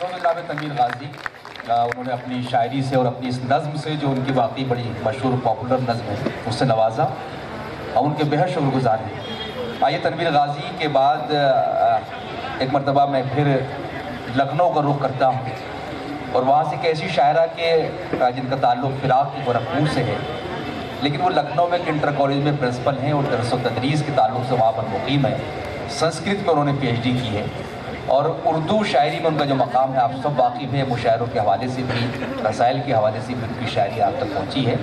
नाम है तनवीर गाजी। उन्होंने अपनी शायरी से और अपनी इस नज़्म से, जो उनकी वाकई बड़ी मशहूर पॉपुलर नज़्म है, उससे नवाजा और उनके बेहद शुक्रगुजार हैं। आइए तनवीर गाजी के बाद एक मरतबा मैं फिर लखनऊ का रुख करता हूँ और वहाँ से एक ऐसी शायरा के जिनका ताल्लुक़ फ़िराक़ की गोरखपुर से है, लेकिन वो लखनऊ में एक इंटर कॉलेज में प्रिंसिपल हैं और दरस व तदरीस के ताल्लुक़ से वहाँ पर मुक़ीम है। संस्कृत में उन्होंने PhD की है और उर्दू शायरी में उनका जो मकाम है आप सब वाकिफ़ है। मुशायरों के हवाले से भी, रसाइल के हवाले से भी उनकी शायरी आप तक पहुँची है।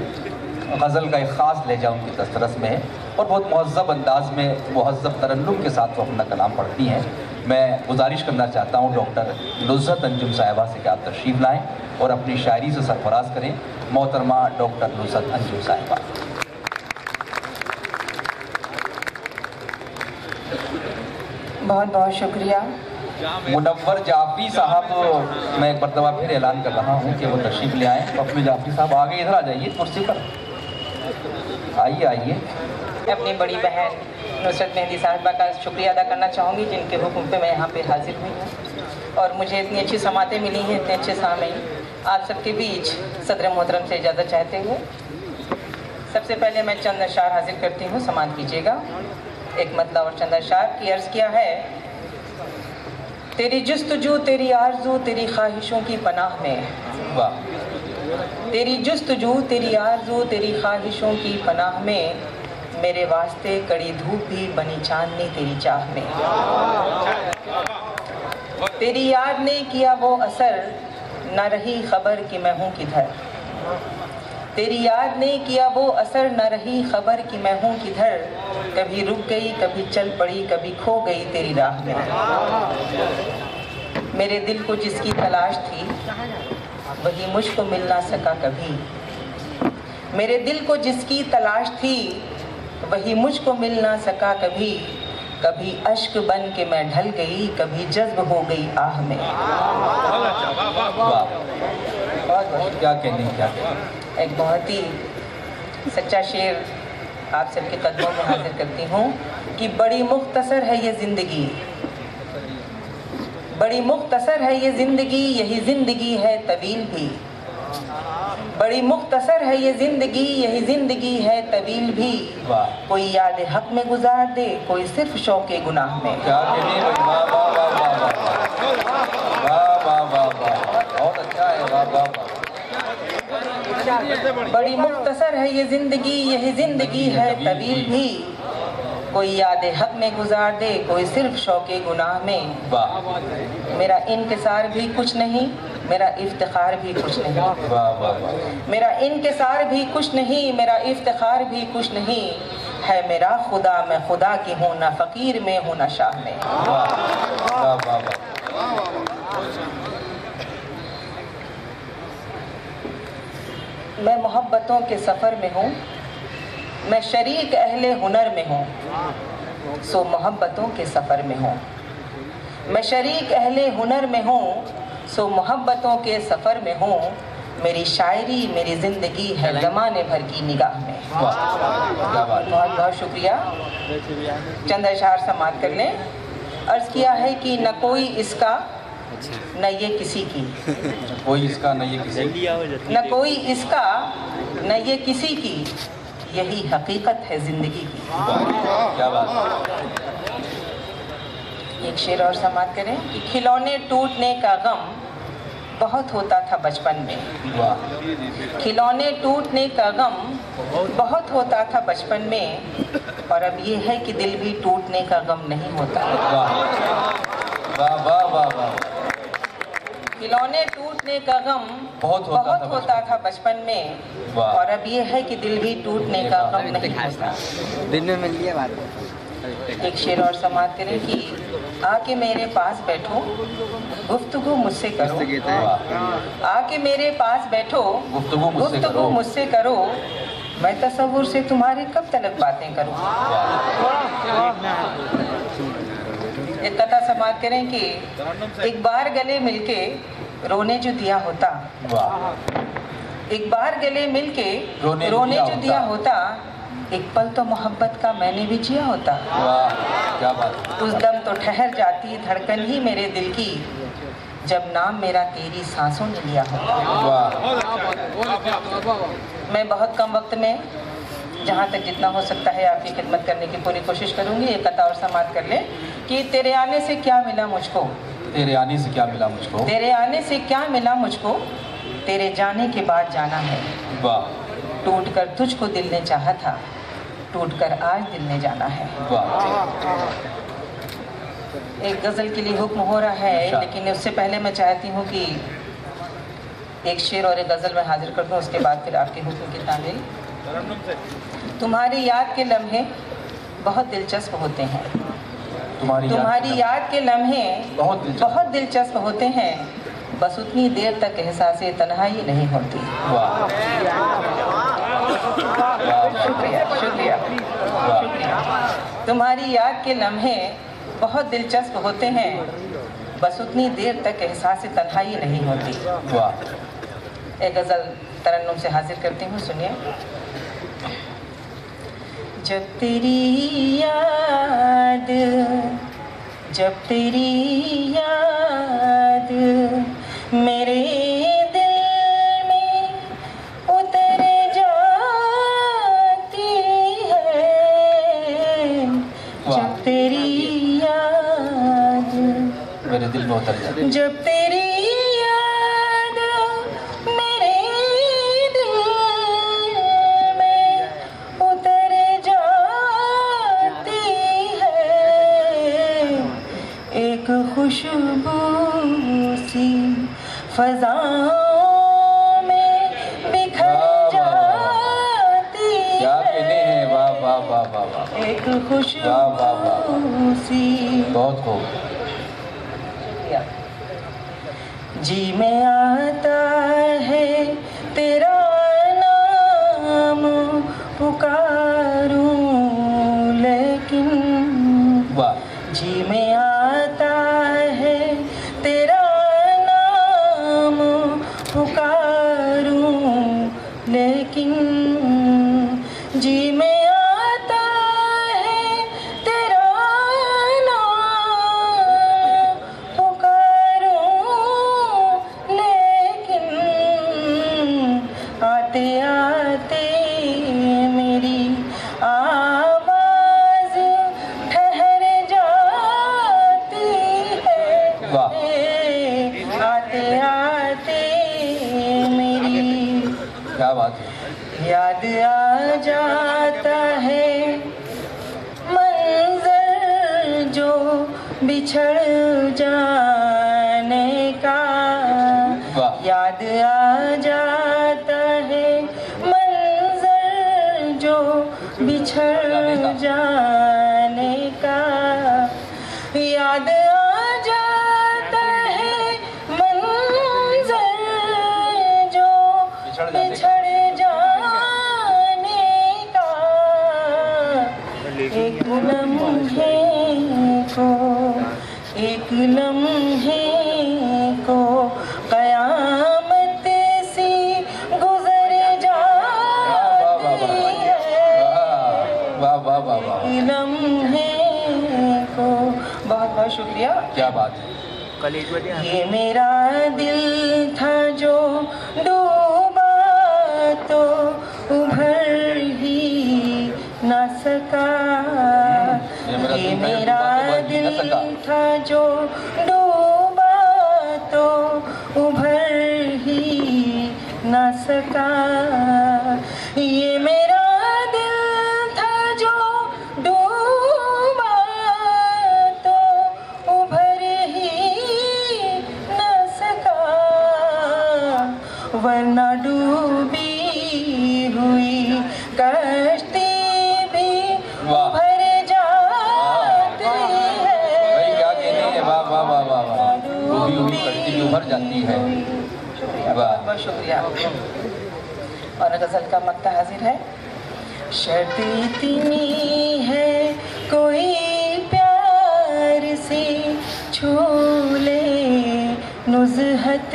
गज़ल का एक ख़ास लहजा उनकी दस्तरस में है और बहुत महज़्ज़ब अंदाज़ में, महज़्ज़ब तरन्नुम के साथ वो अपना कलाम पढ़ती हैं। मैं गुजारिश करना चाहता हूँ डॉक्टर नुज़रत अंजुम साहिबा से कि आप तशरीफ़ लाएँ और अपनी शायरी से सरफराज करें। मोहतरमा डॉक्टर नुज़रत अंजुम साहिबा। बहुत बहुत शुक्रिया। मुनव्वर जाफ़ी साहब, मैं एक मरतबा फिर ऐलान कर रहा हूँ कि वो तशरीफ़ ले आएँ। अपने जाफ़ी साहब आगे इधर आ जाइए कुर्सी पर, आइए आइए। अपनी बड़ी बहन नुसरत मेहंदी साहिबा का शुक्रिया अदा करना चाहूँगी, जिनके हुक्म पे मैं यहाँ पे हाजिर हुई हूँ और मुझे इतनी अच्छी समातें मिली हैं, इतने अच्छे सामीन। आप सबके बीच सदर मोहतरम से इजाज़त चाहते हुए सबसे पहले मैं चंद अशार हाजिर करती हूँ, समात कीजिएगा। एक मतला और चंद अशार की अर्ज़ किया है। तेरी जुस्तजू तेरी आरज़ू तेरी ख्वाहिशों की पनाह में, तेरी जुस्तजू तेरी आरज़ू तेरी ख्वाहिशों की पनाह में, मेरे वास्ते कड़ी धूप भी बनी चांदनी तेरी चाह में। तेरी याद ने किया वो असर, न रही खबर कि मैं हूँ किधर। तेरी याद ने किया वो असर, न रही खबर कि मैं हूँ किधर। कभी रुक गई, कभी चल पड़ी, कभी खो गई तेरी राह में। मेरे दिल को जिसकी तलाश थी वही मुझको मिल ना सका कभी। मेरे दिल को जिसकी तलाश थी वही मुझको मिल ना सका कभी। कभी अश्क बन के मैं ढल गई, कभी जज्ब हो गई आह में। क्या कहने, क्या कहने। एक बहुत ही सच्चा शेर आप सबके कदमों में हाजिर करती हूँ कि बड़ी मुख्तसर है ये ज़िंदगी, बड़ी मुख्तसर है ये ज़िंदगी, यही ज़िंदगी है तवील भी। बड़ी मुख्तसर है ये ज़िंदगी, यही ज़िंदगी है तवील भी। कोई याद हक में गुजार दे, कोई सिर्फ शौक़े गुनाह में। क्या कहने, वाह वाह वाह वाह वाह वाह वाह वाह, बहुत अच्छा है, वाह वाह वाह। बड़ी मुख्तसर है ये ज़िंदगी, यही ज़िंदगी है तवील भी। कोई याद हक में गुजार दे, कोई सिर्फ शौक़े गुनाह में। मेरा इनकिसार भी कुछ नहीं, मेरा इफ्तिखार भी कुछ नहीं। मेरा इनकिसार भी कुछ नहीं, मेरा इफ्तिखार भी कुछ नहीं। है मेरा खुदा, मैं खुदा की हूँ, ना फ़कीर में हूँ ना शाह में। मैं मोहब्बतों के सफ़र में हूँ, मैं शरीक अहले हुनर में हूँ, सो मोहब्बतों के सफ़र में हूँ। मैं शरीक अहले हुनर में हूँ, सो मोहब्बतों के सफ़र में हूँ। मेरी शायरी मेरी ज़िंदगी है ज़माने भर की निगाह में। बहुत बहुत शुक्रिया। चंद अशार समात कर लें। अर्ज़ किया है कि न कोई इसका न ये किसी की, कोई इसका न ये किसी की, न कोई इसका न ये किसी की, यही हकीकत है ज़िंदगी की। क्या बात। एक शेर और समात करें कि खिलौने टूटने का गम बहुत होता था बचपन में। खिलौने टूटने का गम बहुत होता था बचपन में, और अब ये है कि दिल भी टूटने का गम नहीं होता। वाह वाह वाह वाह। खिलौने टूटने का गम बहुत होता था बचपन में, और अब ये है कि दिल भी टूटने का गम नहीं होता। दिन में मिल लिया बात। एक शेर और समात करें कि आके मेरे पास बैठो, गुफ्तगू मुझसे करो। आके मेरे पास बैठो, गुफ्तगू मुझसे करो। मैं तसव्वुर से तुम्हारी कब तलक बातें करूं। एक कथा समात करें कि एक बार गले मिलके रोने जो दिया होता, एक बार गले मिलके रोने जो दिया होता, एक पल तो मोहब्बत का मैंने भी जिया होता। क्या बात है। उस दम तो ठहर जाती धड़कन ही मेरे दिल की, जब नाम मेरा तेरी सांसों ने लिया हो। वाह। मैं बहुत कम वक्त में जहाँ तक जितना हो सकता है आपकी खिदमत करने की पूरी कोशिश करूँगी। एक कथा और समाप्त कर ले कि तेरे आने से क्या मिला मुझको, तेरे आने से क्या मिला मुझको, तेरे आने से क्या मिला मुझको, तेरे जाने के बाद जाना है। वाह टूट कर तुझको दिल ने चाहा था, टूट कर आज दिल ने जाना है। वाह। एक गज़ल के लिए हुक्म हो रहा है, लेकिन उससे पहले मैं चाहती हूँ कि एक शेर और एक गज़ल मैं हाजिर कर दूँ, उसके बाद फिर आपके हुक्म की तामील। तुम्हारी याद के लम्हे बहुत दिलचस्प होते हैं, तुम्हारी याद के लम्हे बहुत दिलचस्प होते हैं, बस उतनी देर तक एहसास तन्हाई नहीं होती। वाह। शुक्रिया शुक्रिया शुक्रिया। तुम्हारी याद के लम्हे बहुत दिलचस्प होते हैं, बस उतनी देर तक एहसास तन्हाई नहीं होती। वाह। एक गज़ल तरन्नुम से हाजिर करती हूँ, सुनिए। जब तेरी याद, जब तेरी याद मेरे दिल में उतर जाती है, जब तेरी याद मेरे दिल में उतर जाती है, जब तेरी याद मेरे दिल में उतर जाती है, एक खुशबू सी फ़ज़ाओं में बिखर जाती है। क्या कहने हैं। वाह वाह वाह वाह वाह। एक खुशबू सी। बहुत खूब। जी में आता है तेरा नाम पुकारूं, लेकिन वाह। जी में आता है तेरा नाम पुकारूं, लेकिन जी में आता है तेरा नाम पुकारूं, लेकिन आते आते मेरी आवाज़ ठहर जाती है। वाह। आते आते मेरी क्या बात है। याद आ जाता है मंजर जो बिछड़ जाने का, वाह। याद आ जाता है मंजर जो बिछड़ जाने का, याद आ जाता है मंजर जो बिछड़ जाने का, एक लम्हे को, एक लम्हे को कयामत सी गुजर जाती है। वाह वाह वाह वाह। लम्हे को। बहुत बहुत शुक्रिया। क्या बात है। ये मेरा दिल था जो डूबा तो उभर ही ना सका, ये मेरा दिल था जो डूबा तो उभर ही ना सका, ये मेरा दिल था जो डूबा तो उभर ही न सका, वरना डूबी हुई कश्ती भी उभर जाती है। भाई क्या कहने हैं। वाह वाह वाह वाह वाह। डूबी हुई कश्ती भी उभर जाती है। वाह। बहुत शुक्रिया। और गज़ल का मक्ता हाजिर है। शर्त इतनी है कोई प्यार से छू ले नुज़हत,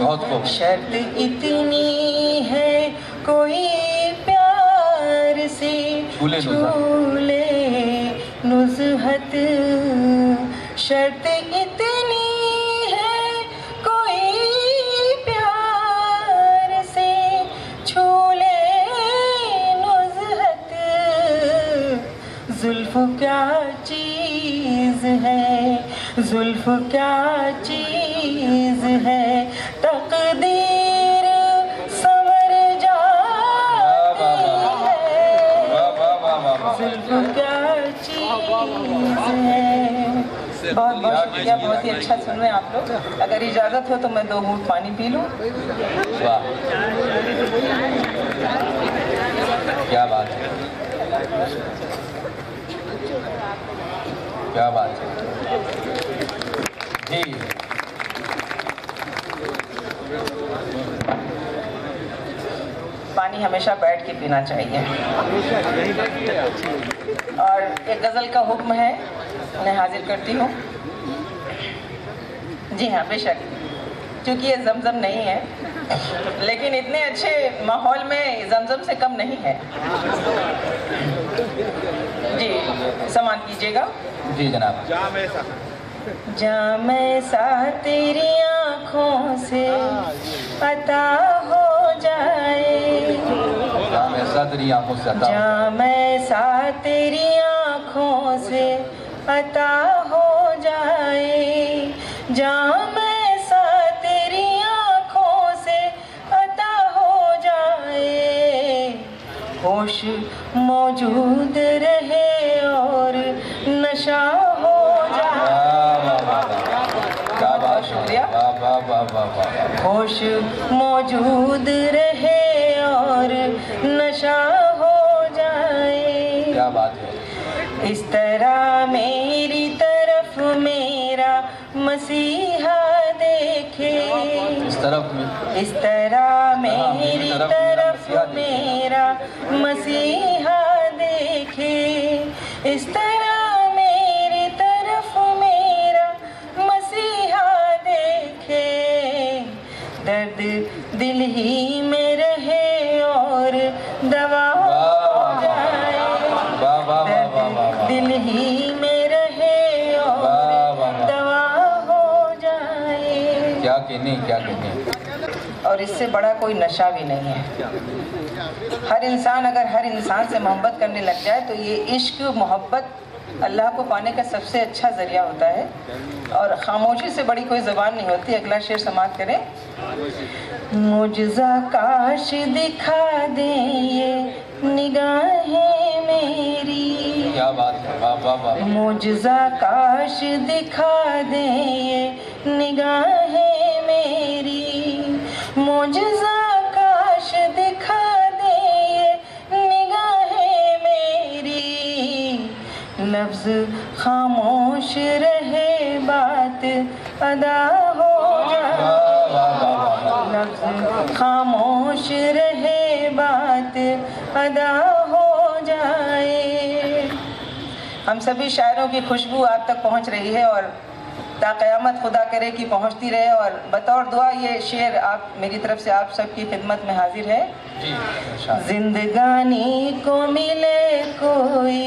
बहुत खूब। शर्त इतनी है कोई प्यार से छू ले छू ले नुज़हत शर्त इतनी है, कोई प्यार से छू ले नुज़हत। जुल्फ़ क्या चीज़ है, जुल्फ़ क्या चीज़ है, तकदीर संवर जाती है। जुल्फ़ क्या चीज़ है। बहुत बहुत शुक्रिया, बहुत ही अच्छा सुन रहे हैं आप लोग। अगर इजाज़त हो तो मैं 2 घूंट पानी पी लूँ। वाह, क्या बात है, क्या बात है जी। पानी हमेशा बैठ के पीना चाहिए। और एक गज़ल का हुक्म है, मैं हाजिर करती हूँ। जी हाँ, बेशक, क्योंकि ये जमजम नहीं है, लेकिन इतने अच्छे माहौल में जमजम से कम नहीं है। जी, सम्मान कीजिएगा। जी जनाब। जामे सा तेरी आँखों से अता हो जाए, जामे सा तेरी आंखों से अता, जामे सा तेरी आँखों से अता हो जाए, जामे सा तेरी आँखों से अता हो जाए। होश मौजूद रहे और नशा हो जाए। क्या बात, शुक्रिया। वाह वाह वाह वाह वाह। होश मौजूद रहे और नशा हो जाए। क्या बात है। इस तरह मेरी तरफ मेरा मसीहा देखे, इस तरफ में, इस तरह मेरी तरफ मेरा मसीहा देखे, इस तरह मेरी तरफ मेरा मसीहा देखे। दर्द दिल ही में रहे और दवा हो जाए, वाह वाह वाह वाह वाह। दिल ही में रहे और दवा हो जाए। क्या कहने, क्या कहने। और इससे बड़ा कोई नशा भी नहीं है। हर इंसान अगर हर इंसान से मोहब्बत करने लग जाए तो ये इश्क मोहब्बत अल्लाह को पाने का सबसे अच्छा ज़रिया होता है। और खामोशी से बड़ी कोई ज़बान नहीं होती। अगला शेर समाप्त करें। मुझजा काश दिखा दें ये निगाहें मेरी, क्या बात है, वाह वाह वाह। मुझजा काश दिखा दें ये निगाहें मेरी, मुझजा काश दिखा दें ये निगाहें मेरी। लफ्ज़ खामोश रहे बात अदा हो जाए, लफ्ज़ खामोश रहे बात अदा हो जाए। हम सभी शायरों की खुशबू आप तक पहुंच रही है और ता क़यामत खुदा करे कि पहुंचती रहे। और बतौर दुआ ये शेर आप मेरी तरफ से आप सबकी खिदमत में हाजिर है। जिंदगानी को मिले कोई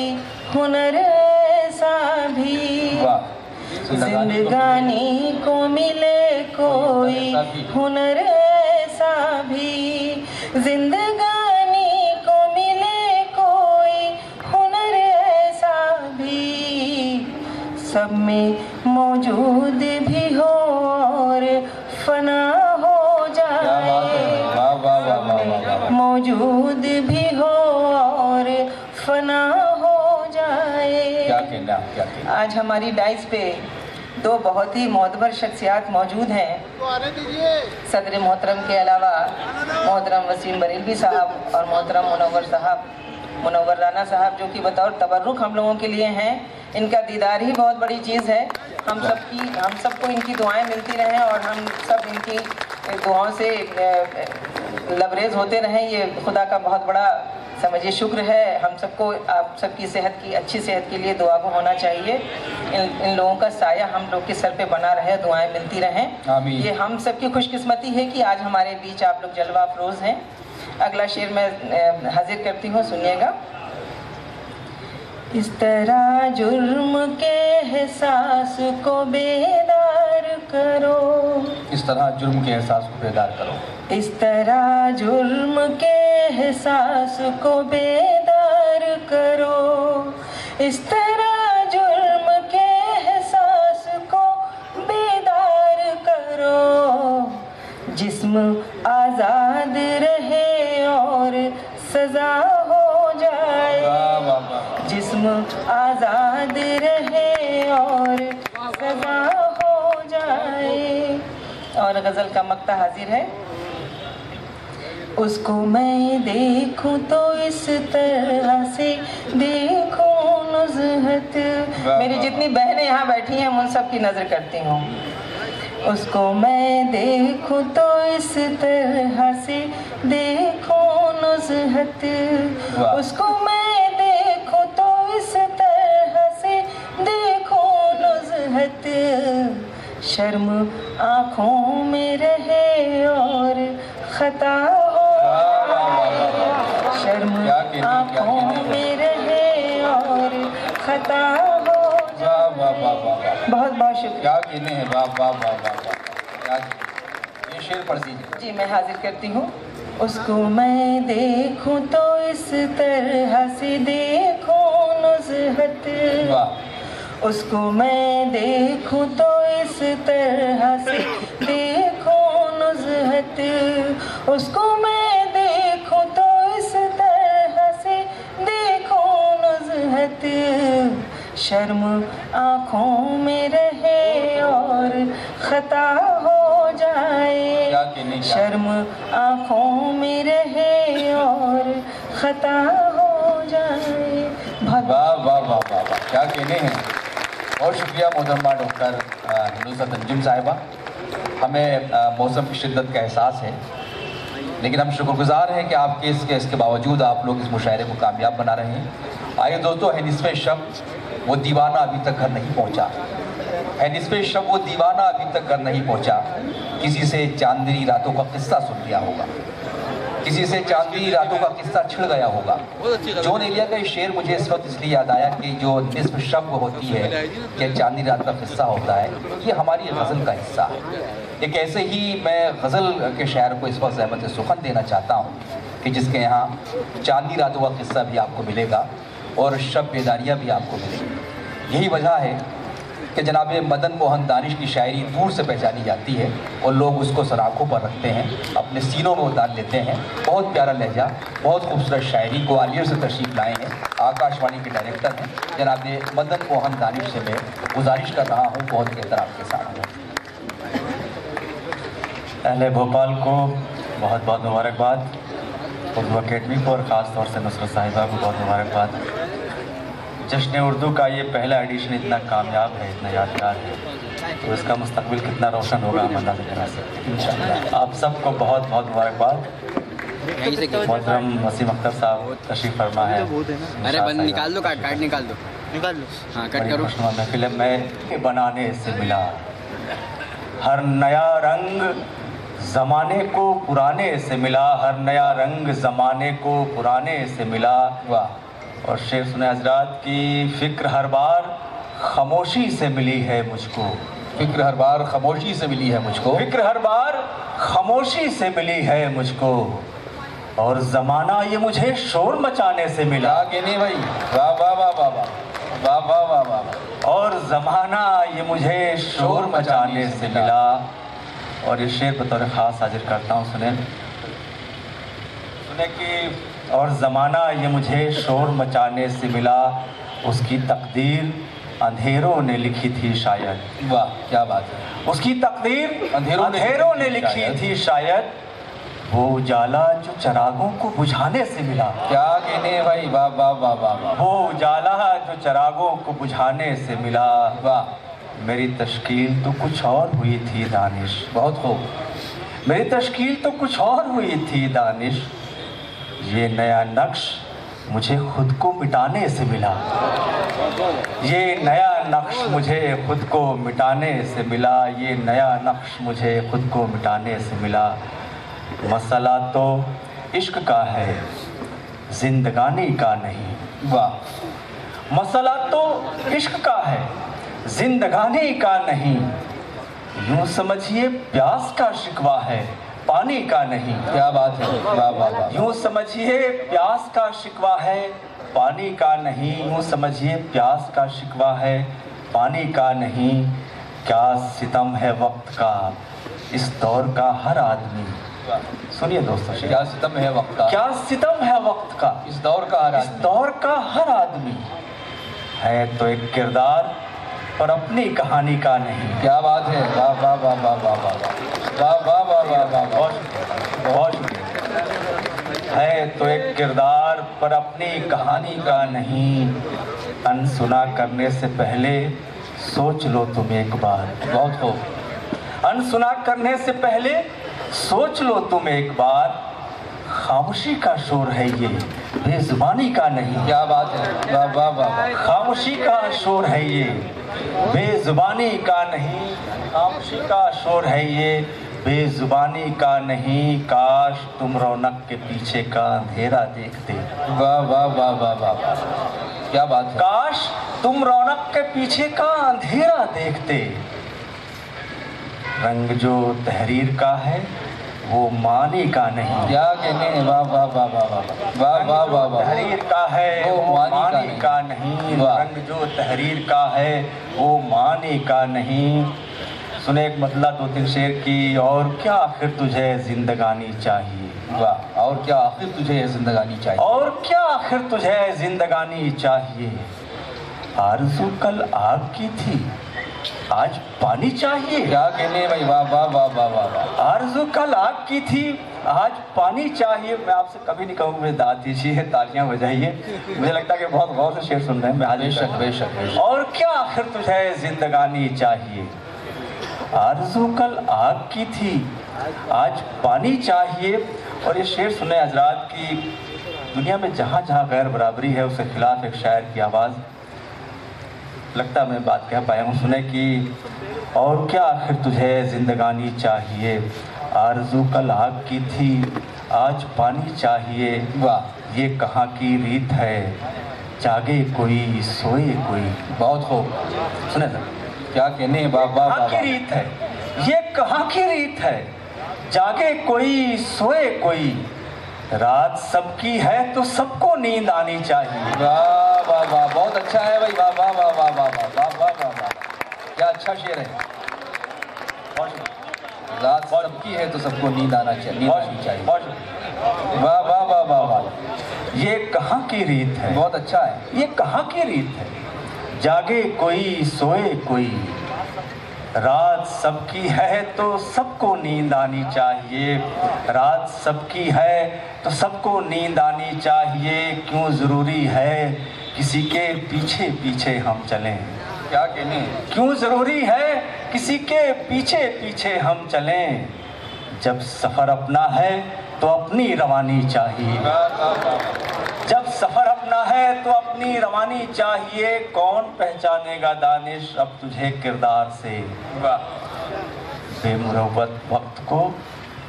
हुनर ऐसा भी, जिंदगानी को मिले कोई हुनर ऐसा भी, जिंदगानी को मिले कोई हुनर ऐसा भी, सब में मौजूद भी हो और फना हो जाए, मौजूद भी हो और फना हो जाए। क्या कहना, क्या कहना। आज हमारी डाइस पे 2 बहुत ही मोहतबर शख्सियात मौजूद हैं। सदर मोहतरम के अलावा मोहतरम वसीम बरेलवी साहब और मोहतरम मुनव्वर राना साहब, जो कि बतौर तबर्रुक हम लोगों के लिए हैं। इनका दीदार ही बहुत बड़ी चीज़ है। हम सबको इनकी दुआएं मिलती रहें और हम सब इनकी दुआओं से लबरेज होते रहें। ये खुदा का बहुत बड़ा समझिए शुक्र है। हम सबको आप सबकी सेहत की, अच्छी सेहत के लिए दुआ को होना चाहिए। इन लोगों का साया हम लोग के सर पे बना रहे, दुआएं मिलती रहें। आमीन। ये हम सबकी खुशकिस्मती है कि आज हमारे बीच आप लोग जलवा अफरोज़ हैं। अगला शेर मैं हाजिर करती हूँ, सुनिएगा। इस तरह जुर्म के एहसास को बेदार करो, इस तरह जुर्म के एहसास को बेदार करो, इस तरह जुर्म के एहसास को बेदार करो, इस तरह जुर्म के एहसास को बेदार करो। जिस्म आज़ाद रहे और सज़ा हो जाए, जिस्म आज़ाद रहे और सज़ा हो जाए। और गज़ल का मक्ता हाजिर है। उसको मैं देखूं तो इस तरह से देखूं नुज़हत। मेरी जितनी बहनें यहाँ बैठी हैं उन सब की नज़र करती हूँ। उसको मैं देखूं तो इस तरह से देखूं नुज़हत, उसको मैं देखूं तो इस तरह से देखूं नुज़हत। शर्म आँखों में रहे और खता हो, शर्म आँखों में रहे और खता हो। बहुत बहुत शुक्रिया। क्या कहने हैं, वाह वाह वाह वाह वाह। ये शेर पढ़ दीजिए। जी मैं हाजिर करती हूँ। उसको मैं देखूं तो इस तरह से देखूं नुज़हत, उसको मैं देखूं तो इस तरह से देखूं नुज़हत, उसको मैं देखूं तो इस तरह से देखूं नुज़हत। शर्म आँखों में रहे और खता हो जाए, शर्म आँखों में रहे और खता हो जाए। वाह वाह वाह वाह वाह, क्या कहने हैं। बहुत शुक्रिया मोहतरमा डॉक्टर नुसरत अंजुम साहिबा। हमें मौसम की शिद्दत का एहसास है, लेकिन हम शुक्रगुजार हैं कि आपके इसके बावजूद आप लोग इस मुशायरे को कामयाब बना रहे हैं। आइए दोस्तों, है निस्फ़े शब वो दीवाना अभी तक घर नहीं पहुंचा, है निस्फ़े शब वो दीवाना अभी तक घर नहीं पहुंचा। किसी से चांदनी रातों का किस्सा सुन लिया होगा, किसी से चांदनी रातों का किस्सा छिड़ गया होगा। जॉन एलिया का ये शेर मुझे इस वक्त इसलिए याद आया कि जो निस्फ़ शब होती है कि चांदनी रात का किस्सा होता है, ये हमारी गज़ल का हिस्सा है। एक ऐसे ही मैं गज़ल के शायर को इस वक्त ज़हमत सुखन देना चाहता हूँ कि जिसके यहाँ चांदनी रातों का किस्सा भी आपको मिलेगा और शब बेदारियाँ भी आपको मिलेगी। यही वजह है कि जनाब मदन मोहन दानिश की शायरी दूर से पहचानी जाती है और लोग उसको सराखों पर रखते हैं, अपने सीनों में उतार लेते हैं। बहुत प्यारा लहजा, बहुत खूबसूरत शायरी ग्वालियर से तशरीफ़ लाए हैं, आकाशवाणी के डायरेक्टर हैं जनाब मदन मोहन दानिश से मैं गुजारिश कर रहा हूँ बहुत एहतराम के साथ। अहले भोपाल को बहुत बहुत मुबारकबाद, उर्दू अकेडमी को और ख़ास तौर से नुसरत साहिबा को बहुत मुबारकबाद। जश्न उर्दू का ये पहला एडिशन इतना कामयाब है, इतना यादगार है, तो इसका मुस्तकबिल कितना रोशन होगा हम अंदाज़ा लगा सकते हैं इंशाअल्लाह। आप सबको बहुत बहुत मुबारकबाद। मोहतरम वसीम अख्तर साहब तशरीफ़ फरमा है। अरे बंद निकाल दो, कार्ड निकाल दो, निकाल लो। हाँ कट करो। महफिल में बनाने से मिला हर नया रंग, ज़माने को पुराने से मिला, हर नया रंग ज़माने को पुराने से मिला। वाह। और शेर सुने हजरात की फ़िक्र हर बार खामोशी से मिली है मुझको, फ़िक्र हर बार खामोशी से मिली है मुझको, फ़िक्र हर बार खामोशी से मिली है मुझको। और ज़माना ये मुझे शोर मचाने से मिला। क्या कहने भाई, वाह वाह वाह वाह वाह वाह वाह वाह वाह। और ज़माना ये मुझे शोर मचाने से मिला। और ये शेर बतौर ख़ास हाजिर करता हूँ, सुने कि और ज़माना ये मुझे शोर मचाने से मिला, उसकी तकदीर अंधेरों ने लिखी थी शायद। वाह क्या बात है। उसकी तकदीर अंधेरों ने लिखी थी शायद, वो उजाला जो चिरागों को बुझाने से मिला। क्या कहने भाई, वाह वाह वाह वाह वाह। वो उजाला जो चिरागों को बुझाने से मिला। वाह। मेरी तश्कील तो कुछ और हुई थी दानिश, बहुत खूब। मेरी तश्कील तो कुछ और हुई थी दानिश, ये नया नक्श मुझे खुद को मिटाने से मिला। ये नया नक्श मुझे खुद को मिटाने से मिला, ये नया नक्श मुझे खुद को मिटाने से मिला। मसला तो इश्क का है, जिंदगानी का नहीं। वाह। मसला तो इश्क का है, जिंदगानी का नहीं। यूं समझिए प्यास का शिकवा है, पानी का नहीं। क्या बात है, वाह वाह वाह। यूं समझिए प्यास का शिकवा है, पानी का नहीं। यूं समझिए प्यास का शिकवा है, पानी का नहीं। क्या सितम है वक्त का, इस दौर का हर आदमी। सुनिए दोस्तों, क्या सितम है वक्त का, क्या सितम है वक्त का, इस दौर का हर इस आदमी। दौर का हर आदमी है तो एक किरदार पर अपनी कहानी का नहीं। क्या बात है, वाह वाह वाह वाह वाह वाह वाह वाह वाह वाह वाह। बहुत शुक्रिया। है तो एक किरदार पर अपनी कहानी का नहीं। अनसुना करने से पहले सोच लो तुम एक बार। बहुत हो। अनसुना करने से पहले सोच लो तुम एक बार। खामोशी का शोर है ये, बेजुबानी का नहीं। क्या बात है, वाह वाह वाह वाह। खामोशी का शोर है ये, बेजुबानी का नहीं। खामोशी का शोर है ये, बेजुबानी का नहीं। काश तुम रौनक के पीछे का अंधेरा देखते। वाह वाह वाह वाह वाह वाह। क्या बात है। काश तुम रौनक के पीछे का अंधेरा देखते। रंग जो तहरीर का है वो मानी का नहीं। क्या कहने हैं, वाह वाह वाह वाह वाह वाह वाह वाह वाह। तहरीर का है वो मानी का नहीं। रंग जो तहरीर का है वो मानी का नहीं। सुने एक मतलब दो तीन शेर की। और क्या आखिर तुझे जिंदगानी चाहिए। वाह। और क्या आखिर तुझे जिंदगानी चाहिए। और क्या आखिर तुझे जिंदगानी चाहिए। आरज़ू कल आग की थी, आज पानी चाहिए। क्या कहने भाई, वाह वाह वाह वाह वाह वाह। आरज़ू कल आग की थी, आज पानी चाहिए। मैं आपसे कभी नहीं कहूँगा मुझे दाद दीजिए, तालियां बजाइए। मुझे लगता है कि बहुत गौर से शेर सुन रहे हैं। मैं बेशक बेशक बेशक। और क्या आखिर तुझे जिंदगानी चाहिए। आरज़ू कल आग की थी, आज पानी चाहिए। और ये शेर सुने हजरात की दुनिया में जहाँ जहाँ गैर बराबरी है उसके खिलाफ एक शायर की आवाज़। लगता मैं बात कह पाया हूँ। सुने कि और क्या आखिर तुझे जिंदगानी चाहिए। आरज़ू कल आग की थी, आज पानी चाहिए। वाह। ये कहाँ की रीत है, जागे कोई सोए कोई। बहुत हो। सुने सर, क्या कहने हैं, वाह वाह वाह कहाँ की वाह। रीत है, ये कहाँ की रीत है, जागे कोई सोए कोई। रात सबकी है तो सबको नींद आनी चाहिए। वाह वाह वाह। बहुत अच्छा है भाई, वाह वाह वाह वाह वाह वाह वाह वाह वाह वाह। क्या अच्छा शेर है। रात सबकी है तो सबको नींद आना चाहिए, नींद आनी चाहिए। वाह वाह वाह वाह वाह। ये कहाँ की रीत है, बहुत अच्छा है। ये कहाँ की रीत है, जागे कोई सोए कोई। रात सबकी है तो सबको नींद आनी चाहिए। रात सबकी है तो सबको नींद आनी चाहिए। क्यों ज़रूरी है किसी के पीछे पीछे हम चलें। क्या कहने। क्यों ज़रूरी है किसी के पीछे पीछे हम चलें। जब सफ़र अपना है तो अपनी रवानी चाहिए। जब सफ़र अपना है तो अपनी रवानी चाहिए। कौन पहचानेगा दानिश अब तुझे किरदार से। बेमुरव्वत वक्त को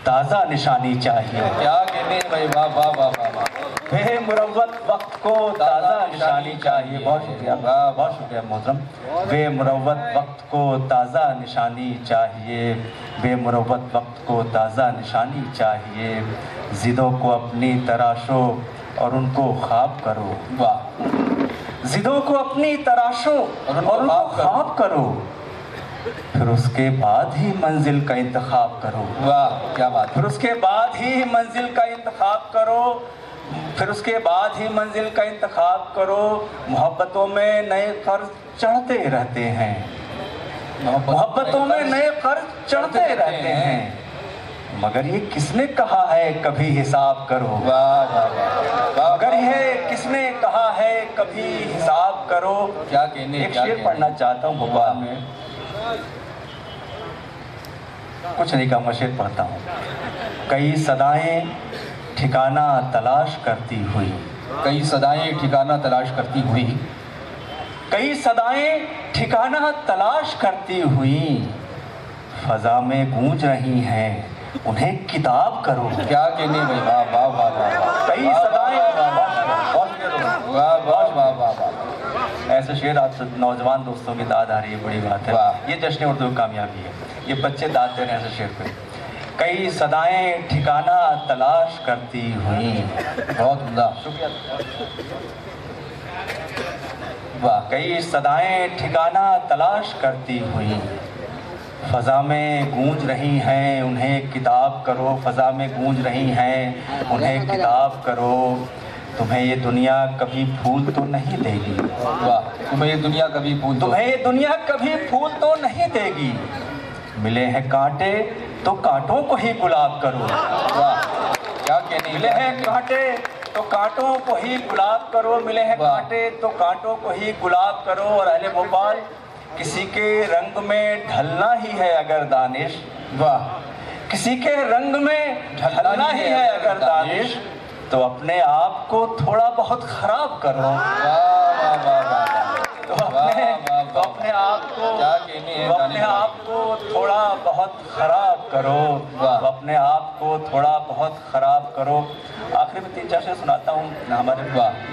ताज़ा निशानी चाहिए। क्या कहने भाई, वाह वाह वाह वाह वाह। बेमुरव्वत वक्त को ताज़ा निशानी चाहिए। बहुत शुक्रिया, बहुत शुक्रिया मोहतरम। बेमुरव्वत वक्त को ताज़ा निशानी चाहिए। बेमुरव्वत वक्त को ताज़ा निशानी चाहिए। ज़िदों को अपनी तराशो और उनको ख्वाब करो। वाह। ज़िदों को अपनी तराशो और उनको ख्वाब करो। फिर उसके बाद ही मंजिल का इंतखाब करो। वाह क्या बात। फिर उसके बाद ही मंजिल का इंतखाब करो। फिर उसके बाद ही मंजिल का इंतखाब करो। मोहब्बतों में नए कर्ज चढ़ते रहते हैं। मोहब्बतों में नए कर्ज चढ़ते रहते हैं। मगर ये किसने कहा है कभी हिसाब करो। वाह वाह वाह। मगर ये किसने कहा है कभी हिसाब करो। क्या कहने। एक शेर पढ़ना चाहता हूँ भोपाल में। कुछ नहीं कहूँगा, शेर पढ़ता हूँ। कई सदाएं ठिकाना तलाश करती हुई। कई सदाएं ठिकाना तलाश करती हुई। कई सदाएं ठिकाना तलाश करती हुई। फजा में गूंज रही हैं, उन्हें किताब करो। क्या कहने भाई, वाह वाह वाह वाह। कई सदाएं वाह वाह वाह वाह वाह। ऐसे शेर आप नौजवान दोस्तों की दाद आ रही है, बड़ी बात है। वाह। ये जश्न उर्दू की कामयाबी है, ये बच्चे दाद दे रहे हैं ऐसे शेर पे। कई सदाएं ठिकाना तलाश करती हुई। बहुत उम्दा, शुक्रिया। वाह। कई सदाएं ठिकाना तलाश करती हुई, फ़ज़ा में गूंज रही हैं उन्हें किताब करो, फ़ज़ा में गूंज रही हैं उन्हें किताब करो। तुम्हें ये दुनिया कभी फूल तो नहीं देगी। वाह। तुम्हें ये दुनिया कभी फूल तो, तुम्हें ये दुनिया कभी फूल तो नहीं देगी। मिले हैं कांटे तो कांटों को ही गुलाब करो। वाह, क्या कहने। मिले हैं कांटे तो कांटों को ही गुलाब करो, मिले हैं वाह। कांटे तो कांटों को ही गुलाब करो। और अहले भोपाल, किसी के रंग में ढलना ही है अगर दानिश। वाह। किसी के रंग में ढलना ही है अगर दानिश, तो अपने आप को थोड़ा बहुत खराब करो। वाह वाह वाह वाह। तो अपने आप को क्या कहने हैं, तो अपने आप को थोड़ा बहुत खराब करो। वाह। तो अपने आप को थोड़ा बहुत खराब करो। आखिर में 3-4 शेर सुनाता हूँ। हमारे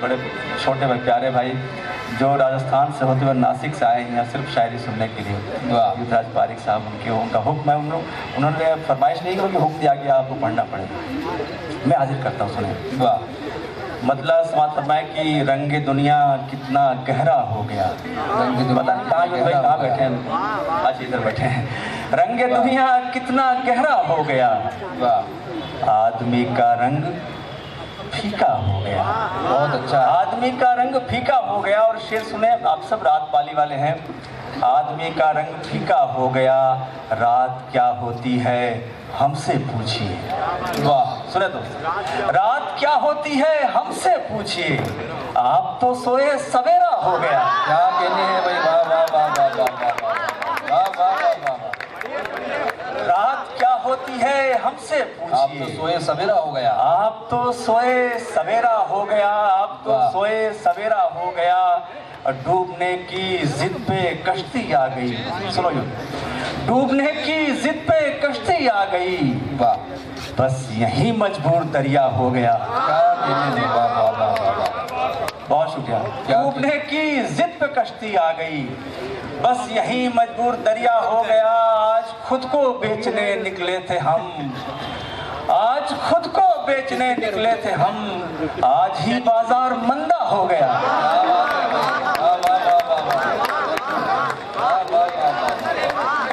बड़े छोटे भाई, प्यारे भाई, जो राजस्थान से होते हुए नासिक से आए हैं सिर्फ शायरी सुनने के लिए। वाह। युवराज पारिक साहब, उनका हुक्म है, उन्होंने फरमाइश नहीं की, उनकी हुक्म दिया कि आपको पढ़ना पड़ेगा। मैं हाजिर करता हूँ, सुने। वाह। मतलब समाज फरमाए कि रंगे दुनिया कितना गहरा हो गया। पता नहीं कहाँ बैठे हैं, आज इधर बैठे हैं। रंगे दुनिया कितना गहरा हो गया, वाह। आदमी का रंग फीका हो गया। बहुत अच्छा। आदमी का रंग फीका हो गया। और शेर सुने, आप सब रात पाली वाले हैं। आदमी का रंग फीका हो गया, रात क्या होती है हमसे पूछिए। वाह। सुने दोस्त, रात क्या होती है हमसे पूछिए, आप तो सोए सवेरा हो गया। क्या कहने हैं भाई। वाह वाह वाह वाह वाह वाह वाह वाह वाह वाह। रात क्या होती है हमसे आप तो पूछिए, सोए सवेरा हो गया। आप तो सोए सवेरा हो गया, आप तो वाह। सोए सवेरा हो गया। डूबने की जिद पे कश्ती आ गई। सुनो यूं, डूबने की जिद पे कश्ती आ गई, वाह। बस यही मजबूर दरिया हो गया। क्या कहने हैं। वाह वाह वाह वाह वाह। बहुत शुक्रिया। क्या डूबने की जिद पे कश्ती आ गई, बस यही मजबूर दरिया हो गया। आज खुद को बेचने निकले थे हम, आज खुद को बेचने निकले थे हम, आज ही बाजार मंदा हो गया।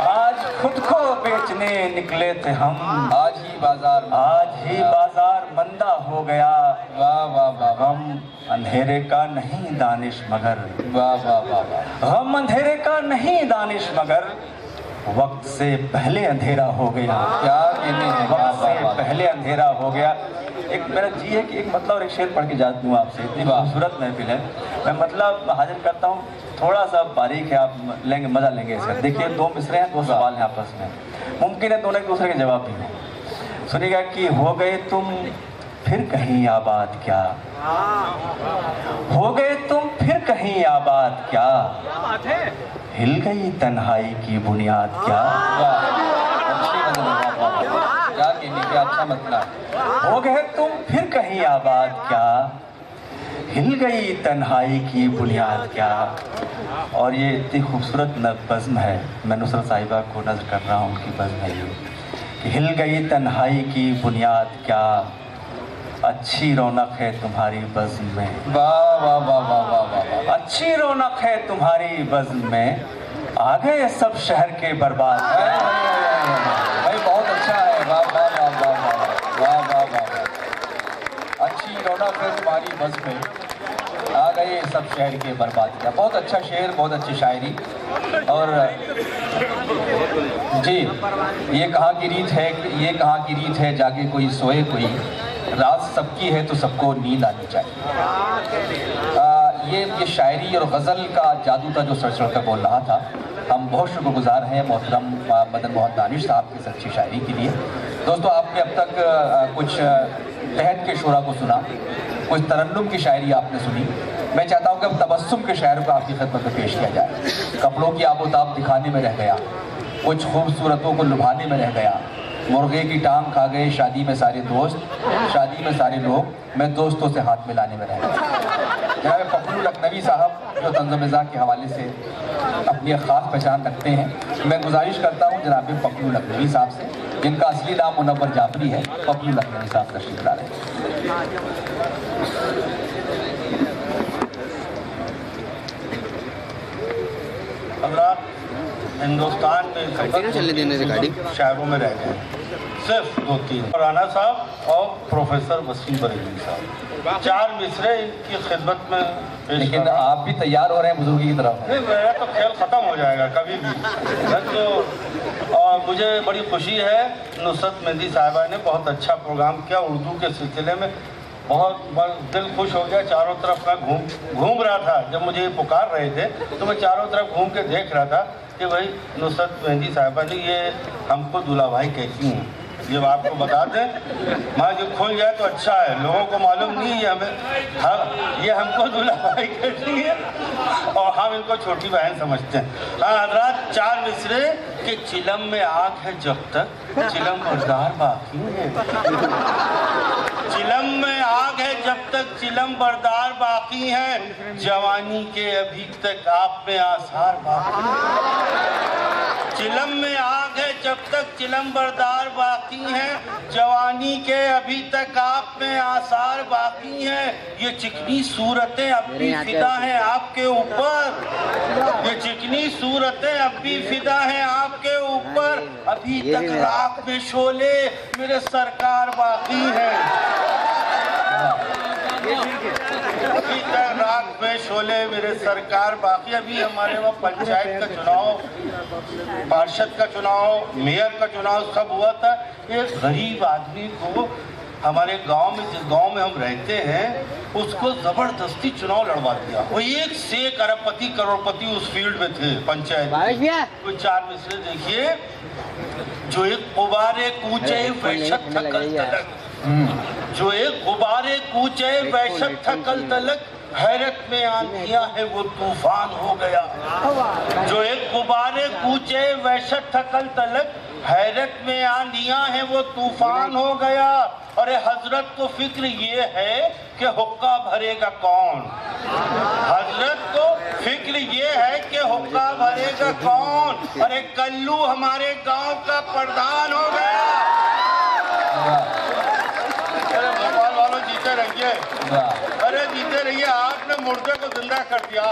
आज खुद को बेचने निकले थे हम, आज ही बाजार। आज ही बाजार मंदा हो गया। वाह वाह वाह। गम अंधेरे का नहीं दानिश मगर, वाह वाह वाह वाह। गम अंधेरे का नहीं दानिश मगर, वक्त से पहले अंधेरा हो गया। क्या कहने हैं। वाह वक्त वाह से वाह। पहले अंधेरा हो गया। एक मेरा जी है कि एक मतलब और एक शेर पढ़ के जाती हूँ आपसे। इतनी वाह। खूबसूरत महफिल है, मैं मतलब हाजिर करता हूँ। थोड़ा सा बारीक है, आप लेंगे, मजा लेंगे इसका। देखिए, 2 मिसरे हैं, 2 सवाल हैं आपस में, मुमकिन है दोनों एक दूसरे के जवाब भी हों। सुनिएगा कि हो गए तुम फिर कहीं आबाद क्या, हो गए तुम फिर कहीं आबाद क्या, हिल गई तन्हाई की बुनियाद क्या। वाह। अच्छी नज़र है। वाह वाह वाह। क्या कहने का अच्छा मतलब। हो गए तुम फिर कहीं आबाद क्या, हिल गई तन्हाई की बुनियाद क्या। और ये इतनी खूबसूरत बज़्म है, मैं नुसरत साहिबा को नज़र कर रहा हूँ, उनकी बज़्म है ये कि हिल गई तन्हाई की बुनियाद क्या, अच्छी रौनक है तुम्हारी बज़्म में। वाह वाह वाह वाह वाह वाह। अच्छी रौनक है तुम्हारी बज़्म में, आ गए सब शहर के बर्बाद। भाई बहुत अच्छा है। वाह वाह वाह वाह वाह वाह वाह वाह। अच्छी रौनक है तुम्हारी बस में, आ गए सब शहर के बर्बाद किया। बहुत अच्छा शेर, बहुत अच्छी शायरी। और जी, ये कहाँ की रीत है, ये कहाँ की रीत है, जाके कोई सोए कोई, रात सबकी है तो सबको नींद आनी चाहिए। ये शायरी और गज़ल का जादू था जो सर कर बोल रहा था। हम बहुत शुक्रगुजार हैं मोहतरम मदन मोहन दानिश साहब की सच्ची शायरी के लिए। दोस्तों, आपने अब तक कुछ तहत के शुरा को सुना, कुछ तरन्नुम की शायरी आपने सुनी। मैं चाहता हूँ कि अब तबस्सुम के शायर को आपकी खिदमत में पेश किया जाए। कपड़ों की आबोताब दिखाने में रह गया, कुछ खूबसूरतों को लुभाने में रह गया, मुर्गे की टांग खा गए शादी में सारे दोस्त, शादी में सारे लोग, मैं दोस्तों से हाथ मिलाने में रह गया। जनाब फखरुल लखनवी साहब जो तंज़-ओ-मिज़ा के हवाले से अपनी एक ख़ास पहचान रखते हैं, मैं गुजारिश करता हूँ जनाब पप्पू लखनवी साहब से, जिनका असली नाम मुनव्वर जाफरी है। पप्पू लखनवी साहब तशरीफ ला रहे हैं। हिंदुस्तान में शहरों में रह गए, सिर्फ 2-3 राना साहब और प्रोफेसर वसीम बरेली साहब, 4 मिसरे इनकी खिदमत में पेश। लेकिन आप भी तैयार हो रहे हैं बुजुर्गी की तरफ? नहीं, मेरा तो खेल ख़त्म हो जाएगा कभी भी। तो और मुझे बड़ी खुशी है, नुसरत मेहंदी साहिबा ने बहुत अच्छा प्रोग्राम किया उर्दू के सिलसिले में। बहुत दिल खुश हो गया। चारों तरफ मैं घूम रहा था, जब मुझे पुकार रहे थे तो मैं चारों तरफ घूम के देख रहा था कि भाई नुसरत मेहंदी साहिबा ने ये हमको दूल्हा भाई कहती हैं। जब आपको बता दें माँ जो खुल जाए तो अच्छा है, लोगों को मालूम नहीं है हमें, ये हमको दूल्हा भाई कहती है और हम इनको छोटी बहन समझते हैं। हाँ हजरात, 4 मिसरे के चिलम में आग है जब तक चिलम बरदार बाकी है। चिलम में आग है जब तक चिलम बरदार बाकी है, जवानी के अभी तक आप में आसार बाकी है। चिलम में आग है जब तक चिलम बरदार बाकी है, जवानी के अभी तक आप में आसार बाकी हैं। ये चिकनी सूरतें अब भी फिदा हैं आपके ऊपर, ये चिकनी सूरतें अब भी फिदा हैं आपके ऊपर, अभी तक राख में शोले मेरे सरकार बाकी हैं। अभी तक राख में शोले मेरे सरकार बाकी। अभी हमारे वहाँ पंचायत का चुनाव, पार्षद का चुनाव, मेयर का चुनाव सब हुआ था। एक गरीब आदमी को हमारे गांव में, जिस गांव में हम रहते हैं, उसको जबरदस्ती चुनाव लड़वा दिया। वो 1 से अरबपति करोड़पति उस फील्ड में थे पंचायत में। कोई 4 मिसरे देखिए, जो एक गुब्बारे कूचे वहशत थकल तलक, जो एक गुब्बारे कूचे वहशत थकल तलक, हैरत में आंधियां है वो तूफान हो गया। जो एक गुब्बारे कूचे वहशत थकल तलक, हैरत में आंधियां है वो तूफान हो गया। अरे हजरत को फिक्र ये है कि हुक्का भरेगा कौन, हजरत को फिक्र ये है कि हुक्का भरेगा कौन। अरे कल्लू हमारे गांव का प्रधान हो गया। अरे भोपाल वालों जीते रहिए, अरे जीते रहिए, आपने मुर्दे को जिंदा कर दिया।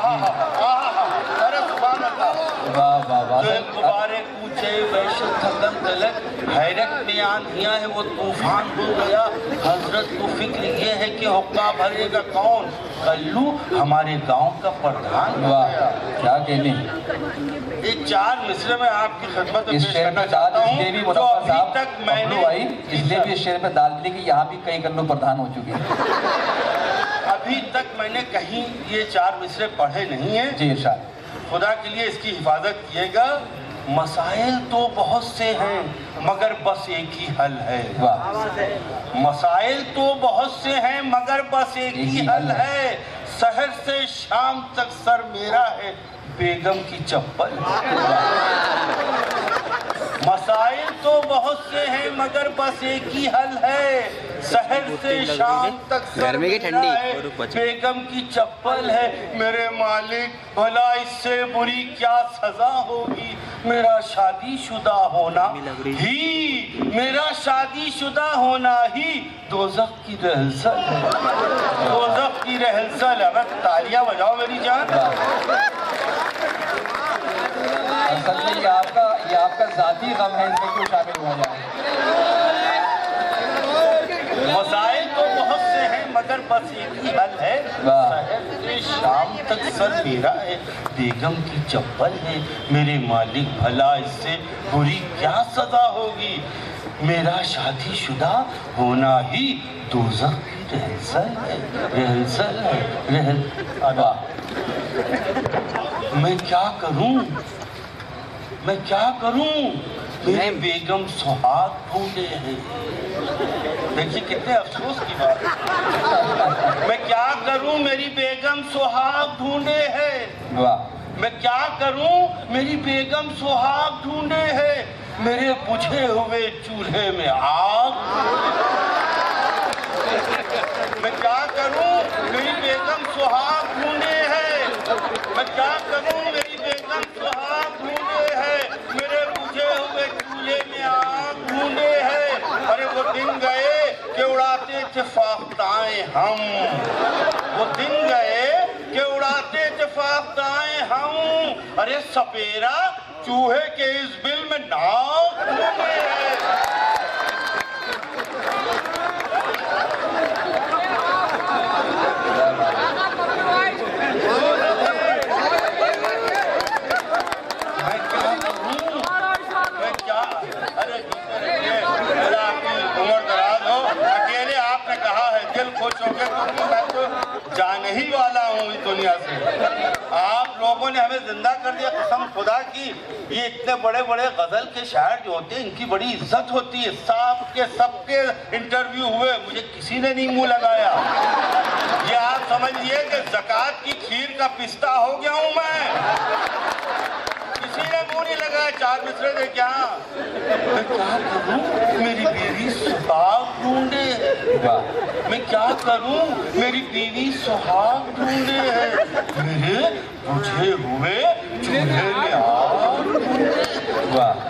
अरे सुभान अल्लाह। जो गुब्बारे कूचे वहशत थकल तलक, हैरत में आंधियां है वो तूफान हो गया। हजरत को फिक्र ये है कि हुक्का भरेगा कौन, कल्लू हमारे गांव का प्रधान। वाह क्या कहने। ये 4 मिसरे में आपकी खिदमत में इस पेश शेर करना में चाहता दाल हूं, इसलिए भी जो मुनव्वर अभी साहब तक मैंने भाई, इसलिए भी इस शेर में दाल मिली कि यहाँ भी कई कल्लू प्रधान हो चुके हैं। अभी तक मैंने कहीं ये 4 मिसरे पढ़े नहीं है। जी इरशाद। खुदा के लिए इसकी हिफाजत किएगा। मसाइल तो बहुत से हैं मगर बस एक ही हल है। वाह। मसाइल तो बहुत से हैं मगर बस एक ही हल है। शहर से शाम तक सर मेरा है, बेगम की चप्पल। मसाइल तो बहुत से हैं मगर बस एक ही हल है, शहर से शाम तक सर मेरा है, बेगम की चप्पल है। मेरे मालिक भला इससे बुरी क्या सजा होगी, मेरा शादीशुदा होना ही, मेरा शादीशुदा होना ही दोज़ख की रहसल है, दोज़ख की रहसल है। अगर तालियां बजाओ मेरी जान। असल में ये आपका जाती गम है, इसमें क्यों शामिल हुआ जाए। मसाइल तो बहुत से हैं मगर बस एक ही हल है, शहर से शाम तक सर मेरा है, बेगम की चप्पल है। मेरे मालिक भला इससे बुरी क्या सजा होगी, मेरा शादीशुदा होना ही दोज़ख की रहसल है, रहसल है, मैं क्या करूं, मैं क्या करूं, मेरी बेगम सुहाग ढूंढे हैं। देखिए कितने अफसोस की बात है। मैं क्या करूं, मेरी बेगम सुहाग ढूंढे हैं। वाह। मैं क्या करूं, मेरी बेगम सुहाग ढूंढे हैं, मेरे बुझे हुए चूल्हे में आग। मैं क्या करूं, मेरी बेगम सुहाग ढूंढे मैं क्या करूं, मेरी बेगम सुहाग ढूंढे है, मेरे बुझे हुए चूल्हे में आग ढूंढे है। अरे वो दिन गए कि उड़ाते थे फाख्ताएं हम, वो दिन गए कि उड़ाते थे फाख्ताएं हम। अरे सपेरा चूहे के इस बिल में नाक ढूंढे है। खुश हो गए क्योंकि मैं तो जाने ही वाला हूँ इस दुनिया से। आप लोगों ने हमें जिंदा कर दिया, कसम खुदा की। ये इतने बड़े बड़े गजल के शायर जो होते हैं इनकी बड़ी इज्जत होती है। सबके इंटरव्यू हुए, मुझे किसी ने नहीं मुंह लगाया। ये आप समझिए कि ज़कात की खीर का पिस्ता हो गया हूँ मैं, किसी ने मुंह नहीं लगाया। 4 मिसरे दे क्या मैं क्या करूं, मेरी बीवी सुहाग ढूंढे। मैं क्या करूं, मेरी बीवी सुहाग ढूंढे है, मेरे बुझे हुए चूल्हे में आग ढूंढे।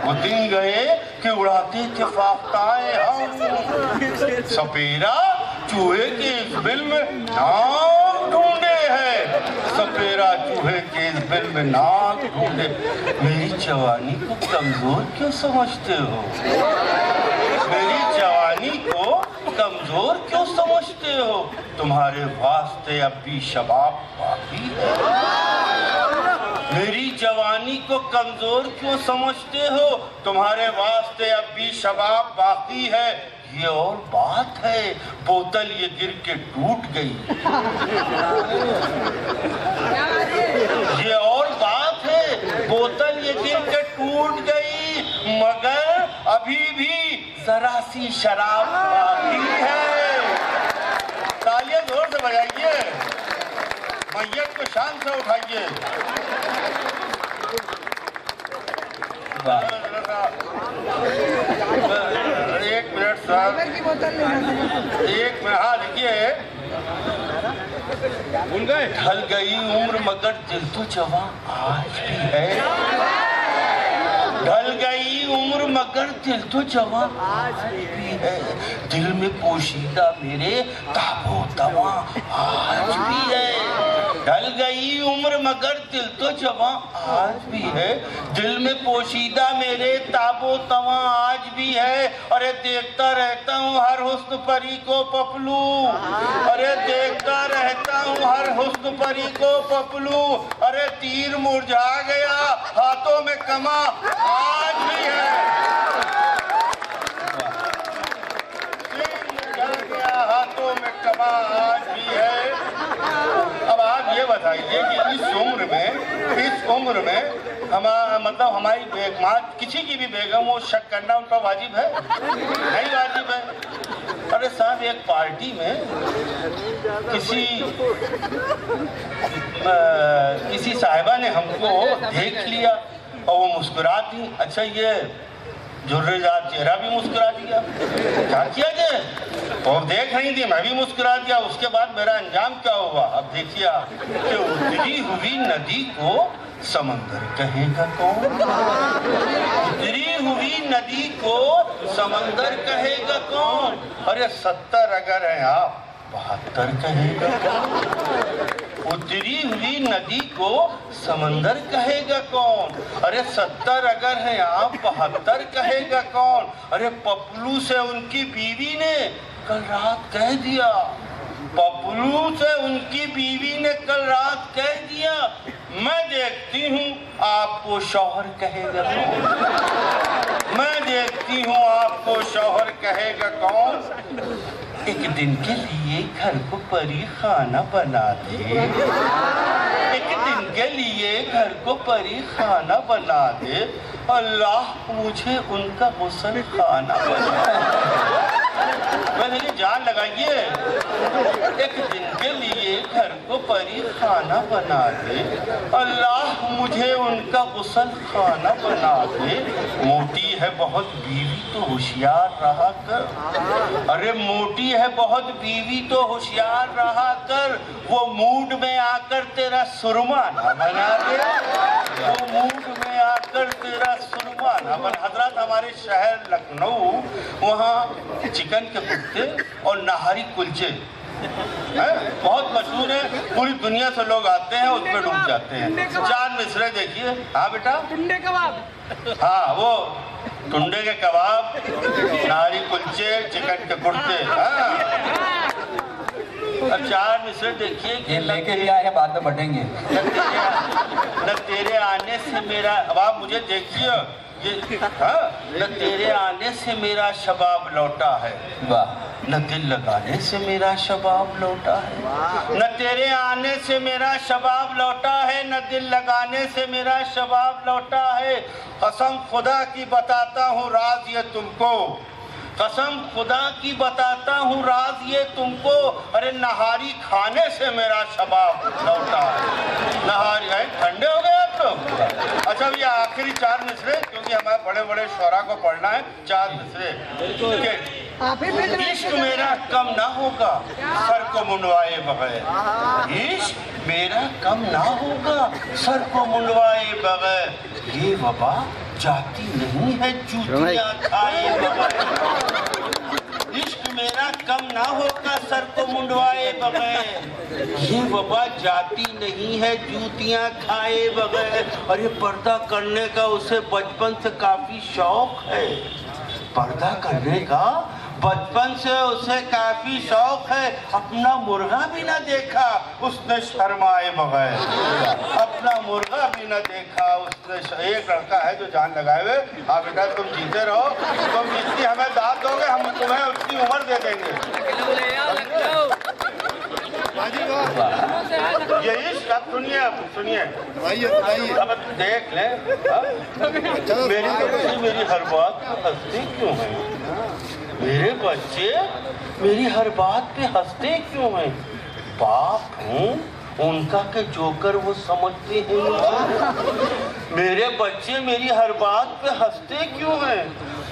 वो दिन गए कि उड़ाते थे फाख्ताएं हम, सपेरा चूहे के इस बिल में नाक ढूंढे है, सपेरा चूहे के इस बिल में नाक ढूंढे। मेरी जवानी को कमजोर क्यों समझते हो, मेरी जवानी को कमजोर क्यों समझते हो, तुम्हारे वास्ते अब भी शबाब बाकी है। मेरी जवानी को कमजोर क्यों समझते हो, तुम्हारे वास्ते अब भी शबाब बाकी है। ये और बात है, बोतल ये गिर के टूट गई। ये और बात है, बोतल ये गिर के टूट गई, मगर अभी भी जरा सी शराब बाकी है। तालियां जोर से बजाइए, मैयत को शान से उठाइए। एक मिनट सर, एक मिनट। हाँ देखिए, ढल गई उम्र मगर दिल तो जवां आज भी है, ढल गई उम्र मगर दिल तो जवां आज भी है, दिल में पोशीदा मेरे ताबो तवां आज भी है। ढल गई उम्र मगर दिल तो जवां आज भी है, दिल में पोशीदा मेरे ताबो तवां आज भी है। अरे देखता रहता हूँ हर हुस्न परी को पपलू, अरे देखता रहता हूँ हर हुस्न परी को पपलू। अरे तीर मुरझा गया हाथों में कमा आज भी है, तीर मुरझा गया हाथों में कमा आज भी है। अब आप ये बताइए कि इस उम्र में मतलब हमारी किसी की भी बेगम वो शक करना उनका वाजिब है? नहीं वाजिब है। अरे साहब, एक पार्टी में किसी साहिबा ने हमको देख लिया और वो मुस्कुरा दी। अच्छा, ये जुर्रेदार चेहरा भी मुस्कुरा दिया, क्या किया जाए? और देख रही थी, मैं भी मुस्कुरा दिया। उसके बाद मेरा अंजाम क्या हुआ अब देखिए आप, कि उतरी हुई नदी को समंदर कहेगा कौन, उतरी हुई नदी को समंदर कहेगा कौन। अरे 70 अगर है आप 72 कहेगा कौन, उतरी हुई नदी को समंदर कहेगा कौन। अरे 70 अगर है आप 72 कहेगा कौन। अरे पपलू से उनकी बीवी ने कल रात कह दिया, पपलू से उनकी बीवी ने कल रात कह दिया, मैं देखती हूँ आपको शौहर कहेगा कौन, मैं देखती हूँ आपको शौहर कहेगा कौन। एक दिन के लिए घर को परी खाना बना दे, एक दिन के लिए घर को परी खाना बना दे, अल्लाह मुझे उनका हुस्न खाना बना दे। वैसे जान लगाइए, एक दिन के लिए घर को परी खाना बना दे, अल्लाह मुझे उनका गुस्ल खाना बना दे। मोटी है बहुत बीवी तो होशियार रहा कर। अरे मोटी है बहुत बीवी तो होशियार रहा कर, वो मूड में आकर तेरा सुरमा ना बना दे, वो मूड में आकर तेरा सुरमा ना बना। हजरत हमारे शहर लखनऊ, वहाँ चिकन के कुत्ते और नहारी कुलचे बहुत मशहूर है, पूरी दुनिया से लोग आते हैं, उसमें डूब जाते हैं। चांद मिसरे देखिए। हाँ बेटा, टुंडे कबाब। हाँ, वो टुंडे के कबाब, नारी कुलचे, चिकन के कुर्ते। हाँ, अब चार मिसरे देखिए कि लेके भी आए हैं, बाद में बढ़ेंगे। न तेरे आने से मेरा, अब आप मुझे देखिए ये, हाँ, न तेरे आने से मेरा शबाब लौटा है, वाह। न दिल लगाने से मेरा शबाब लौटा है, न तेरे आने से मेरा शबाब लौटा है, न दिल लगाने से मेरा शबाब लौटा है। कसम खुदा की बताता हूँ राज ये तुमको, कसम खुदा की बताता हूँ राज ये तुमको, अरे नहारी खाने से मेरा शबाब लौटा है। नहारी है, ठंडे हो गए आप लोग। अच्छा, ये आखिरी चार मिसरे, क्योंकि हमारे बड़े बड़े शोरा को पढ़ना है। चार मिसरे। इश्क मेरा कम ना होगा सर को मुंडवाए बगैर, इश्क मेरा कम ना होगा सर को मुंडवाए बगैर, ये वबा जाती नहीं है जूतियां खाए बगैर। इश्क मेरा कम ना होगा सर को मुंडवाए बगैर, ये वबा जाती नहीं है जूतियां खाए बगैर। और ये पर्दा करने का उसे बचपन से काफी शौक है, पर्दा करने का बचपन से उसे काफी शौक है। अपना मुर्गा भी ना देखा उसने शर्माए बगैर, अपना मुर्गा भी ना देखा उसने। एक लड़का है जो जान लगाए हुए, हाँ बेटा तुम जीते रहो, तुम जितनी हमें दाद दोगे हम तुम्हें उतनी उम्र दे देंगे। ये इश्क, अब सुनिए, अब सुनिए, अब देख लें। मेरी हर बात पे हंसते क्यों हैं मेरे बच्चे, मेरी हर बात पे हंसते क्यों हैं? बाप हूँ उनका के जोकर वो समझते हैं मुझे। मेरे बच्चे मेरी हर बात पे हंसते क्यों हैं?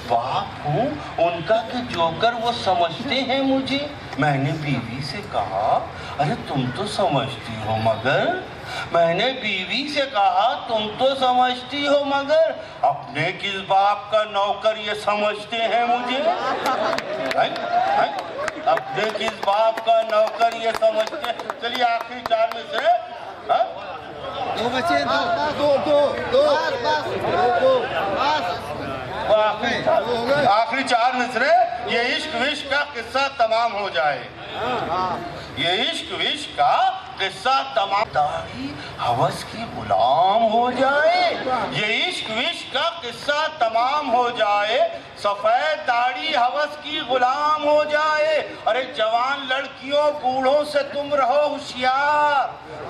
बाप हूँ उनका के जोकर वो समझते हैं मुझे। मैंने बीवी से कहा, अरे तुम तो समझती हो मगर, मैंने बीवी से कहा तुम तो समझती हो मगर, अपने किस बाप का नौकर ये समझते हैं मुझे? है? अपने किस बाप का नौकर ये समझते हैं? चलिए आखिरी चार में से, हाँ? दो बचे, दो आखिरी चार मिसरे। ये इश्क विश्क का किस्सा तमाम हो जाए, ये इश्क विश्क का किस्सा तमाम, दाढ़ी हवस की गुलाम हो जाए, ये इश्क विश्क का किस्सा तमाम हो जाए, सफेद दाढ़ी हवस की गुलाम हो जाए। अरे जवान लड़कियों बूढ़ों से तुम रहो होशियार,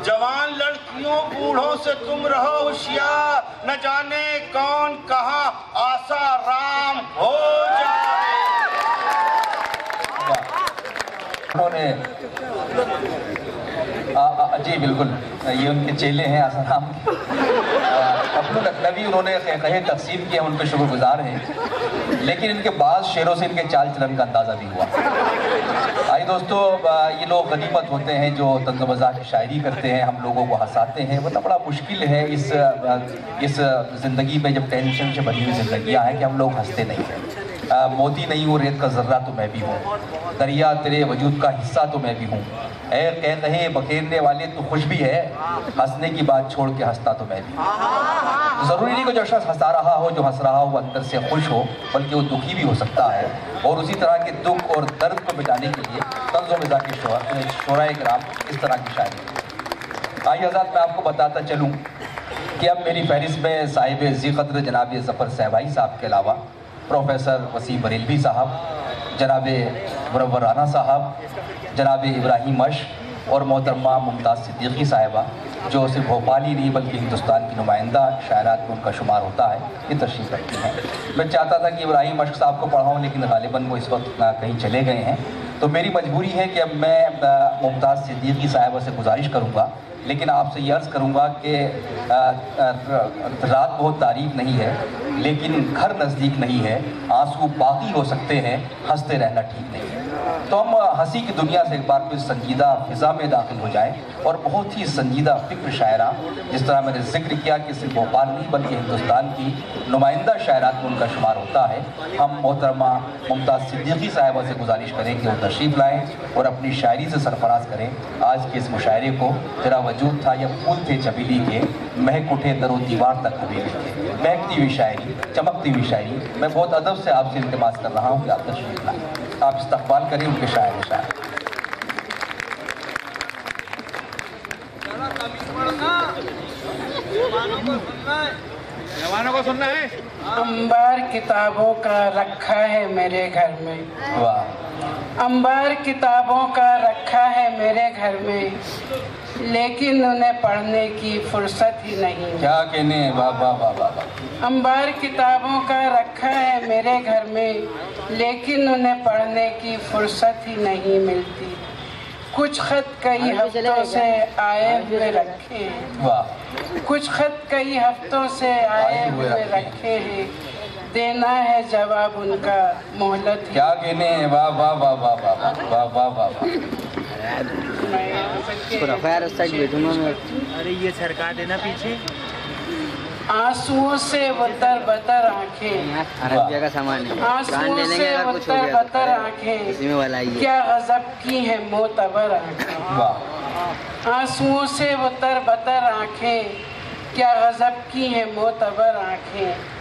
जवान लड़कियों बूढ़ों से तुम रहो होशियार, न जाने कौन कहाँ आसा राम हो जाए। उन्होंने जी बिल्कुल, ये उनके चेले हैं आसाराम के, अपने लखनवी, उन्होंने कहे तकसीम किया, उन पर शुक्रगुजार हैं। लेकिन इनके बाद शेरों से इनके चाल चलन का अंदाज़ा भी हुआ। आइए दोस्तों, ये लोग गनीमत होते हैं जो तंज़ो मज़ाक की शायरी करते हैं, हम लोगों को हंसाते हैं। वरना बड़ा मुश्किल है इस ज़िंदगी में, जब टेंशन से भरी हुई ज़िंदगियाँ हैं, कि हम लोग हंसते नहीं हैं। मोती नहीं हूँ रेत का ज़र्रा तो मैं भी हूँ, दरिया तेरे वजूद का हिस्सा तो मैं भी हूँ, ए कहे बखेरने वाले तो खुश भी है, हंसने की बात छोड़ के हंसता तो मैं भी। ज़रूरी नहीं कि जो शख्स हंसा रहा हो, जो हंस रहा हो, अंदर से खुश हो, बल्कि वो दुखी भी हो सकता है। और उसी तरह के दुख और दर्द को मिटाने के लिए तंज़ो मिज़ाज के शोराए किराम इस तरह की शायरी। आइए हज़रात, मैं आपको बताता चलूँ कि अब मेरी फहरिस्त में साहिब ज़ी क़द्र जनाब ज़फ़र सहबाई साहब के अलावा प्रोफेसर वसीम बरेलवी साहब, जनाब मुनव्वर राना साहब, जनाब इब्राहिम मश, और मोहतरमा मुमताज़ सिद्दीकी साहिबा, जो सिर्फ भोपाल ही नहीं बल्कि हिंदुस्तान की नुमाइंदा शायरात में उनका शुमार होता है, ये तशरीफ़ रखती हैं। मैं चाहता था कि इब्राहिम अशक साहब को पढ़ाऊँ, लेकिन गालिबन वो इस वक्त कहीं चले गए हैं, तो मेरी मजबूरी है कि अब मैं मुमताज़ सिद्दीकी साहिबा से गुजारिश करूँगा, लेकिन आपसे ये अर्ज़ करूँगा कि रात बहुत तारीक नहीं है, लेकिन घर नज़दीक नहीं है, आंसू बाकी हो सकते हैं, हंसते रहना ठीक नहीं है। तो हम हंसी की दुनिया से एक बार फिर संजीदा फ़िज़ा में दाखिल हो जाएं और बहुत ही संजीदा फ़िक्र शायरा, जिस तरह मैंने जिक्र किया कि सिर्फ भोपाल नहीं बल्कि हिंदुस्तान की नुमाइंदा शायरात में उनका शुमार होता है, हम मोहतरमा मुमताज़ सिद्दीकी साहिबा से गुजारिश करें कि वो तशरीफ़ लाएँ और अपनी शायरी से सरफराज करें आज के इस मुशायरे को। तेरा वजूद था या फूल थे चमेली के, महक उठे दरो दीवार तक हवेली के। महकती हुई शायरी, चमकती हुई शायरी, मैं बहुत अदब से आपसे इल्तिमास कर रहा हूँ कि आप तशरीफ़ लाएँ, आप इस्तक़बाल करें उनके शायर शायर। जवानों को सुनना है। अंबार किताबों का रखा है मेरे घर में, वाह, अंबार किताबों का रखा है मेरे घर में, लेकिन उन्हें पढ़ने की फुर्सत ही नहीं। क्या कहने, वाह वाह वाह वाह वाह। अंबार किताबों का रखा है मेरे घर में, लेकिन उन्हें पढ़ने की फुर्सत ही नहीं मिलती। कुछ खत कई हफ्तों से आए हुए रखे हैं, वाह, कुछ खत कई हफ्तों से आए हुए रखे हैं, देना है जवाब उनका मोहलत ही। क्या कहने, वाह वाह वाह वाह वाह वाह वाह वाह वाह। यार उस साइड बैठूंगा मैं। अरे ये सरकार देना पीछे। आंसुओं से बतर बतर आंखें, अरबिया का सामान है, कान आंसुओं ले लेंगे से अगर कुछ हो बतर गया बतर तो आंखें, इसी में वाला ही है। क्या गजब की है मोतबर आंखें। वाह, आंसुओं से बतर बतर आंखें, क्या गजब की है मोतबर आंखें।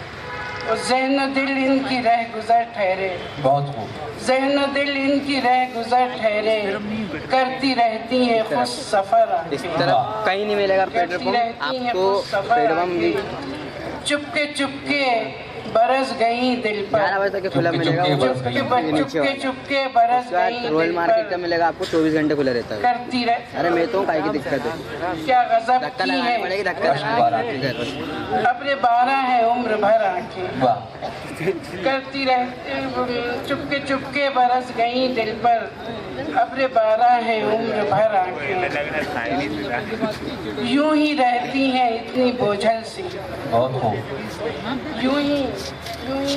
और ज़हन दिल इनकी रह गुजर ठहरे, बहुत खूब, ज़हन दिल इनकी रह गुजर ठहरे, करती रहती हैं खुद सफ़र इस आंखें। तरफ कहीं नहीं मिलेगा पेट्रोल करती पंप रहती हैं आपको। खुद सफ़र पेट्रोल पंप भी आंखें। चुपके चुपके बरस गई दिल 11 पर, बजे तक खुला चुपके मिलेगा। चुपके बरस गई। चुपके चुपके बरस उसके बाद गई रॉयल दिल मार्केट का पर, मिलेगा आपको, 24 घंटे खुला रहता है। करती रह। अरे मैं तो काहे की दिक्कत है, क्या गजब धक्का की लगानी है, पड़ेगी, धक्का लगानी। अपने 12 है उम्र भर आंखें। वाह, करती रहती चुपके चुपके बरस गई दिल पर, अपने 12 है उम्र भर आंखें। यूं ही रहती हैं इतनी बोझल सी, बहुत खूब, यूं ही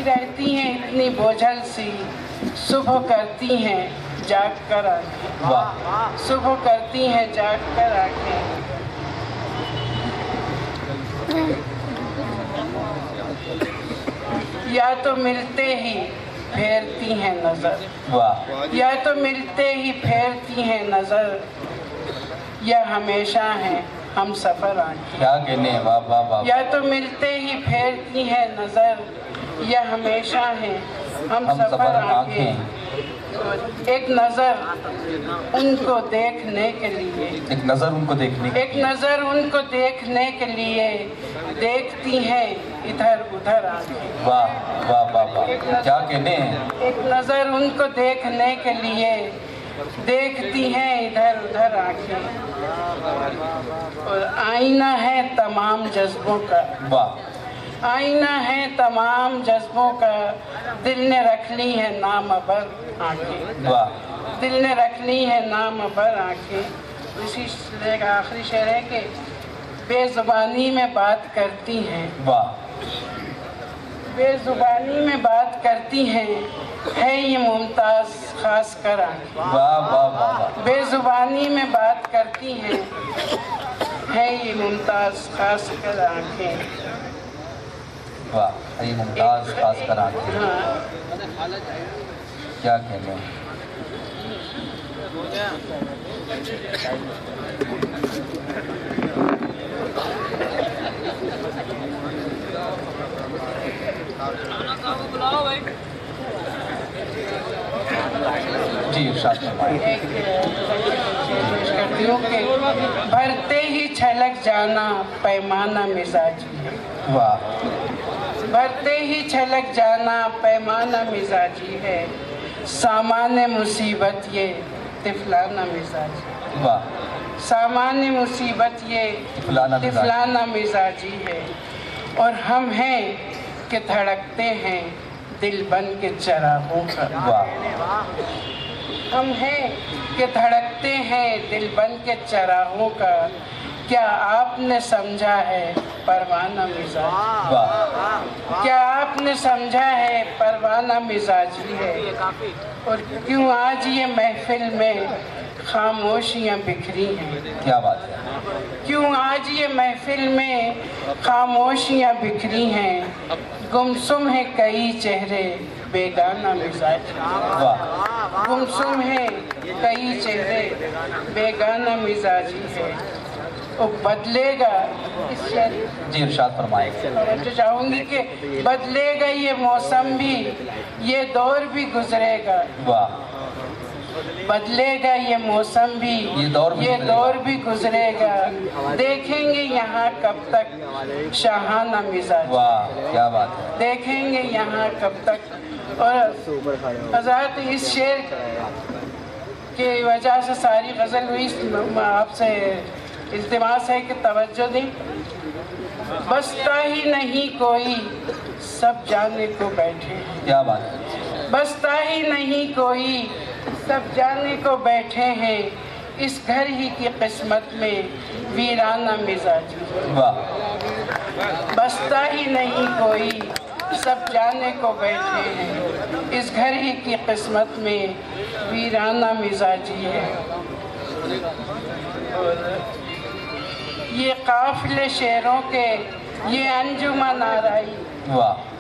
रहती हैं इतनी बोझल सी, सुबह करती हैं जाग कर आंखें। वाह, सुबह करती हैं जाग कर आंखें। या तो मिलते ही फेरती हैं नजर, वाह, या तो मिलते ही फेरती हैं नजर, या हमेशा हैं हम सफर आंखें। क्या कहने, वाह वाह वाह। या तो मिलते ही फेरती हैं नजर, या हमेशा हैं हम सफर आंखें। एक नजर उनको देखने के लिए, एक नज़र उनको देखने की, एक नजर उनको देखने के लिए, देखती हैं इधर उधर आंखें। वाह वाह वाह वाह, क्या कहने, एक नजर उनको देखने के लिए, देखती हैं इधर उधर आंखें। और आईना है तमाम जज्बों का, वाह, आईना है तमाम जज्बों का, दिल ने रख ली है नाम अबर आंखें। वाह, दिल ने रख ली है नाम अबर आंखें। इसी सिलसिले का आखिरी शेर है कि बेजुबानी में बात करती हैं, वाह, बेजुबानी में बात करती हैं, है ये मुमताज़ खास कर आंखें। वाह वाह वाह वाह, बेजुबानी में बात करती हैं, है ये मुमताज़ खास कर आंखें। वाह, अरे मुमताज़ खास कर आंखें, हाँ, क्या कहने। जी इरशाद फरमाइए। करती हूँ कि भरते ही छलक जाना पैमाना मिजाजी है, वाह, भरते ही छलक जाना पैमाना मिजाजी है, सामान्य मुसीबत ये तिफलाना मिजाजी है। वाह। सामान्य मुसीबत ये तिफलाना मिजाजी है, और हम हैं कि धड़कते हैं दिल बन के चरागों का। हम हैं कि धड़कते हैं दिल बन के चरागों का, क्या आपने समझा है परवाना मिजाज? क्या आपने समझा है परवाना मिजाजी है? और क्यों आज ये महफिल में खामोशियाँ बिखरी हैं? क्या बात है। क्यों आज ये महफिल में खामोशियाँ बिखरी हैं? गुमसुम है कई चेहरे बेगाना मिजाज। गुमसुम है कई चेहरे बेगाना मिजाजी है। वो बदलेगा इस शरीर। जी इरशाद फरमाएं। मैं चाहूँगी कि बदलेगा ये मौसम भी, ये दौर भी गुजरेगा। वाह। बदलेगा ये मौसम भी, ये दौर भी गुजरेगा। देखेंगे यहाँ कब तक शाहाना मिजाज। वाह क्या बात है। देखेंगे यहाँ कब तक। और हज़रत इस शेर की वजह से सारी गज़ल हुई। आपसे इल्तिमास है कि तवज्जो दें। बसता ही नहीं कोई सब जाने को बैठे हैं। क्या बात है। बसता ही नहीं कोई सब जाने को बैठे हैं, इस घर ही की किस्मत में वीराना मिजाज। बसता ही नहीं कोई सब जाने को बैठे हैं, इस घर ही की किस्मत में वीराना मिजाजी है। ये काफिले शेरों के ये अंजुमन आराई।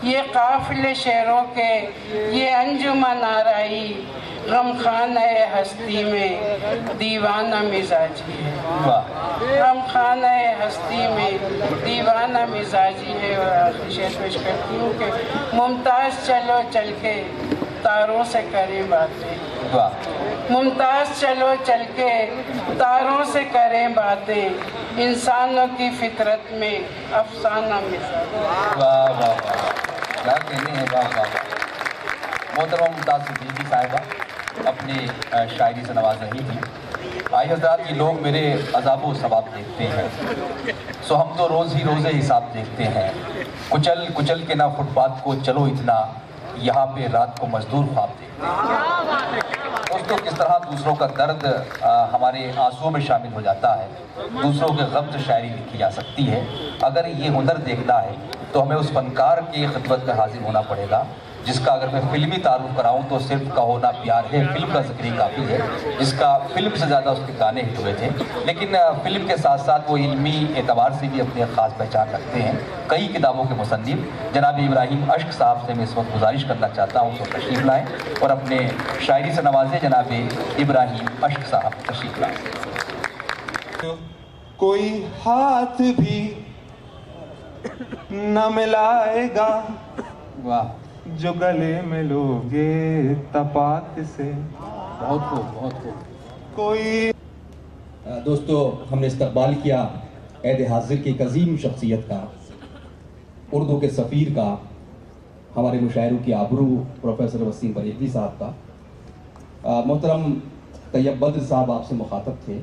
ये काफिले शेरों के ये अंजुमन आराई, गमखाना हस्ती में दीवाना मिजाजी है। गमखाना हस्ती में दीवाना मिजाजी है। और आखिरी शेर पेश करती हूँ कि मुमताज़ चलो चल के तारों से करें बातें। मुमताज़ चलो चल के तारों से करें बातें, इंसानों की फितरत में अफसाना मिजाज। वाह वाह वाह क्या कहने हैं। वाह वाह। मोहतरमा मुमताज़ सिद्दीकी साहिबा अपनी शायरी से नवाज रही थी। आई हज़रात ये लोग मेरे अज़ाब व सवाब देखते हैं, सो हम तो रोज़ ही रोज़े हिसाब देखते हैं। कुचल कुचल के ना फुटपाथ को चलो इतना, यहाँ पे रात को मजदूर ख्वाब देखते हैं। दोस्तों किस तरह दूसरों का दर्द हमारे आंसुओं में शामिल हो जाता है। दूसरों के गम से शायरी लिखी जा सकती है। अगर ये हुनर देखना है तो हमें उस फनकार की खिदमत में हाजिर होना पड़ेगा, जिसका अगर मैं फिल्मी तारुफ कराऊं तो सिर्फ कहो ना प्यार है फिल्म का जिक्र ही काफ़ी है, जिसका फिल्म से ज़्यादा उसके गाने हिट हुए थे। लेकिन फिल्म के साथ साथ वो इल्मी एतबार से भी अपनी ख़ास पहचान रखते हैं। कई किताबों के मुसन्निफ जनाब इब्राहिम अश्क साहब से मैं इस वक्त गुजारिश करना चाहता हूँ तो तशरीफ़ लाएँ और अपने शायरी से नवाजे जनाब इब्राहिम अश्क साहब तशरीफ़ लाएँ। कोई हाथ भी न मिलाएगा वाह जो गले में लोगे तपाक से। बहुत खूब बहुत खूब। कोई दोस्तों हमने इस्तकबाल किया ऐद हाजिर की एक अजीम शख्सियत का, उर्दू के सफ़ीर का, हमारे मुशायरों की आबरू प्रोफेसर वसीम बरेलवी साहब का। मोहतरम तैयब बद्र साहब आपसे मुखातब थे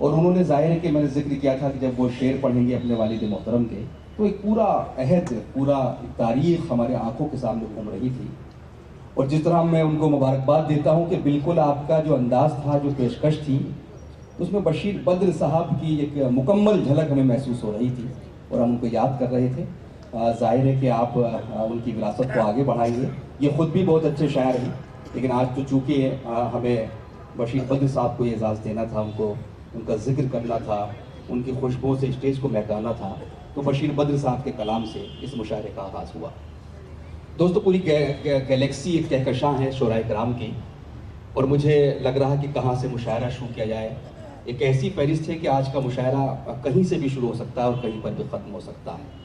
और उन्होंने ज़ाहिर है कि मैंने जिक्र किया था कि जब वो शेर पढ़ेंगे अपने वालिद मोहतरम के तो एक पूरा अहद पूरा तारीख़ हमारे आंखों के सामने घूम रही थी। और जिस तरह मैं उनको मुबारकबाद देता हूँ कि बिल्कुल आपका जो अंदाज़ था, जो पेशकश थी, उसमें बशीर बद्र साहब की एक मुकम्मल झलक हमें महसूस हो रही थी और हम उनको याद कर रहे थे। ज़ाहिर है कि आप उनकी विरासत को आगे बढ़ाएंगे। ये ख़ुद भी बहुत अच्छे शायर हैं, लेकिन आज तो चूँकि हमें बशीर बद्र साहब को ये एजाज़ देना था, उनको उनका जिक्र करना था, उनकी खुशबू से स्टेज को महकाना था, तो बशीर बद्र साहब के कलाम से इस मुशायरे का आगाज़ हुआ। दोस्तों पूरी गैलेक्सी एक कहकशां है शोराए कराम की, और मुझे लग रहा कि कहाँ से मुशायरा शुरू किया जाए। एक ऐसी फहरिस्त है कि आज का मुशायरा कहीं से भी शुरू हो सकता है और कहीं पर भी ख़त्म हो सकता है।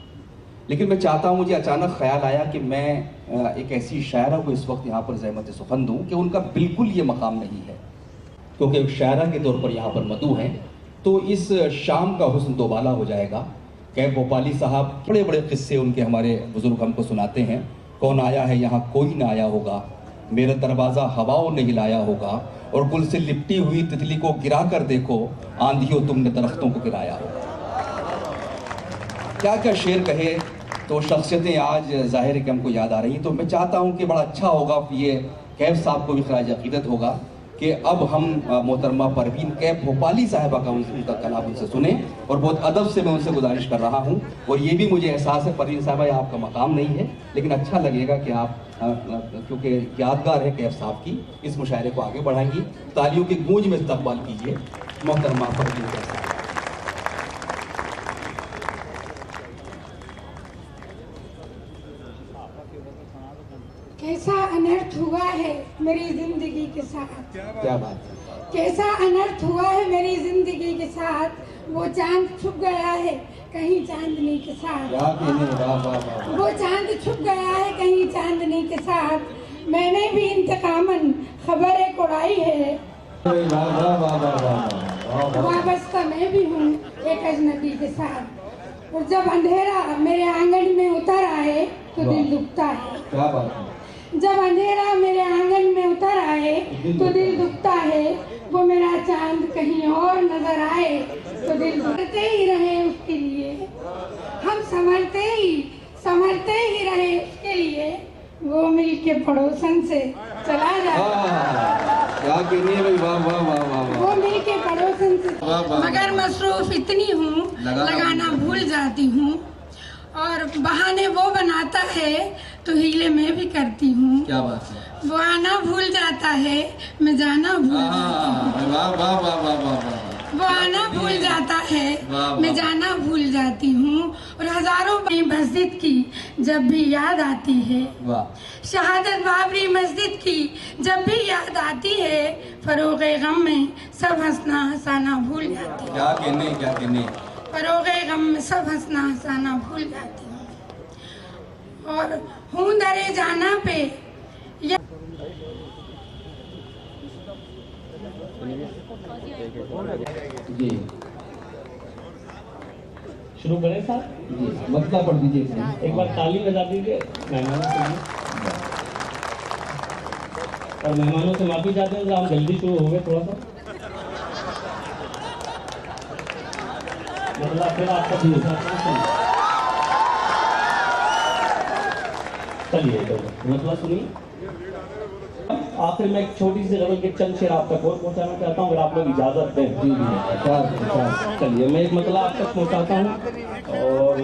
लेकिन मैं चाहता हूँ, मुझे अचानक ख्याल आया कि मैं एक ऐसी शायरा को इस वक्त यहाँ पर ज़हमत सुखन दूँ कि उनका बिल्कुल ये मकाम नहीं है, क्योंकि एक शायरा के तौर पर यहाँ पर मदू हैं, तो इस शाम का हुस्न दोबाला हो जाएगा। कैब भोपाली साहब बड़े बड़े किस्से उनके हमारे बुजुर्ग हमको सुनाते हैं। कौन आया है यहाँ कोई ना आया होगा, मेरा दरवाज़ा हवाओं ने हिलाया होगा, और गुल से लिपटी हुई तितली को गिरा कर देखो, आंधियों तुमने दरख्तों को गिराया होगा। क्या क्या शेर कहे, तो शख्सियतें आज ज़ाहिर है कि हमको याद आ रही हैं। तो मैं चाहता हूँ कि बड़ा अच्छा होगा, ये कैफ साहब को भी खराज अकीदत होगा कि अब हम मोहतरमा परवीन कैफ भोपाली साहिबा का उनका कलाम उनसे सुने, और बहुत अदब से मैं उनसे गुजारिश कर रहा हूँ। और ये भी मुझे एहसास है परवीन साहिबा ये आपका मकाम नहीं है, लेकिन अच्छा लगेगा कि आप क्योंकि यादगार है कैफ साहब की, इस मुशायरे को आगे बढ़ाएंगी। तालियों की गूंज में इस्तकबाल कीजिए मोहतरमा परवीन कैफ साहब। कैसा अनर्थ हुआ है मेरी जिंदगी के साथ, क्या बात है, कैसा अनर्थ हुआ है मेरी जिंदगी के साथ, वो चांद छुप गया है कहीं चांदनी के साथ, वो चांद छुप गया है कहीं चांदनी के साथ, मैंने भी इंतकामन खबरें उड़ाई है, वाबस्ता मैं भी हूँ एक अजनबी के साथ, और जब अंधेरा मेरे आंगन में उतर आए तो दिल दुखता है, क्या बात है, जब अंधेरा मेरे आंगन में उतर आए तो दिल दुखता है, वो मेरा चांद कहीं और नजर आए तो दिल दुखते ही रहे उसके लिए, हम संभलते ही रहे उसके लिए, वो मिल के पड़ोसन से चला जाए, क्या कहनी है भाई, वाह वाह वाह वाह, वो मिल के पड़ोसन से, मगर मसरूफ इतनी हूँ लगाना भूल जाती हूँ, और बहाने वो बनाता है तो हीले मैं भी करती हूँ, क्या बात है, वो आना भूल जाता है मैं जाना भूल जाती हूँ, वाह वाह वाह वाह वाह, वो आना भूल जाता है मैं जाना भूल जाती हूँ, और हजारों मस्जिद की जब भी याद आती है, वाह, शहादत बाबरी मस्जिद की जब भी याद आती है, फरोगे गम में सब हंसना हंसाना भूल जाती है, क्या कहने, फरोगे गम में सब हंसना हंसाना भूल जाती हूँ, और हूँ दरे जाना पे जी शुरू करें साहब? जी मतलब पढ़ दीजिए, एक बार ताली बजा दीजिए मेहमानों के लिए, और मेहमानों से माफी चाहते हैं, आप जल्दी शुरू हो गए थोड़ा सा, मतलब फिर आपका चलिए मतलब सुनिए। आखिर में एक छोटी सी गजल के चंद शेर आप तक और पहुंचाना चाहता हूँ, अगर आप लोग इजाजत दें। चलिए मैं एक मतलब आप तक पहुंचाता हूँ, और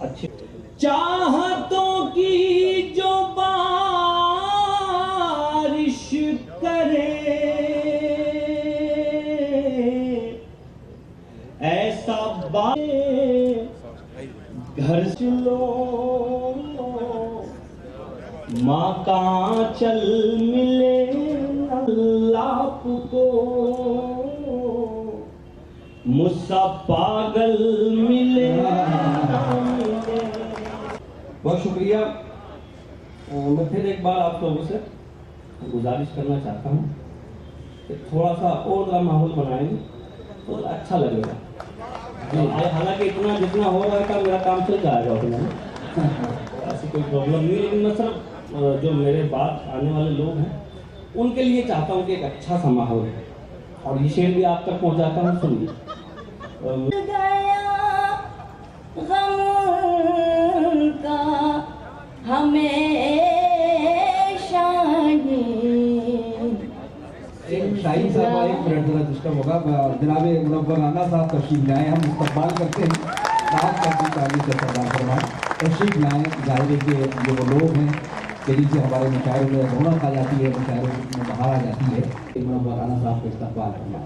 अच्छी चाहतों की जो बारिश करे, ऐसा घर चलो माँ का चल मिले लाप को, मुझसा पागल मिले। बहुत शुक्रिया। मैं फिर एक बार आप लोगों से गुजारिश करना चाहता हूँ कि थोड़ा सा और माहौल बनाएंगे तो अच्छा लगेगा। हालांकि इतना जितना हो रहा है मेरा काम चल जाएगा उतना, ऐसी कोई प्रॉब्लम नहीं, लेकिन मैं सिर्फ जो मेरे बाद आने वाले लोग हैं उनके लिए चाहता हूँ कि एक अच्छा सा माहौल है, और ये शेर भी आप तक पहुँचाता हूँ, सुनिए। शाहीन साहब एक मिनट जरा डिस्टर्ब होगा, जनाब मुनव्वर राना साहब तशरीफ लाए, हम इस्तकबाल करते हैं, साथ करती ताली से सरदार फरमाएं, तशरीफ लाएँ। जाहिर है कि ये वो लोग हैं कि जिनसे हमारे मुशायरों में रौनक आ जाती है, मुशायरों में बाहर आ जाती है। मुनव्वर राना साहब को इस्तकबाल करना।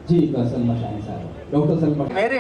जी सलमा शाहीन साहब, डॉक्टर सलमा। मेरे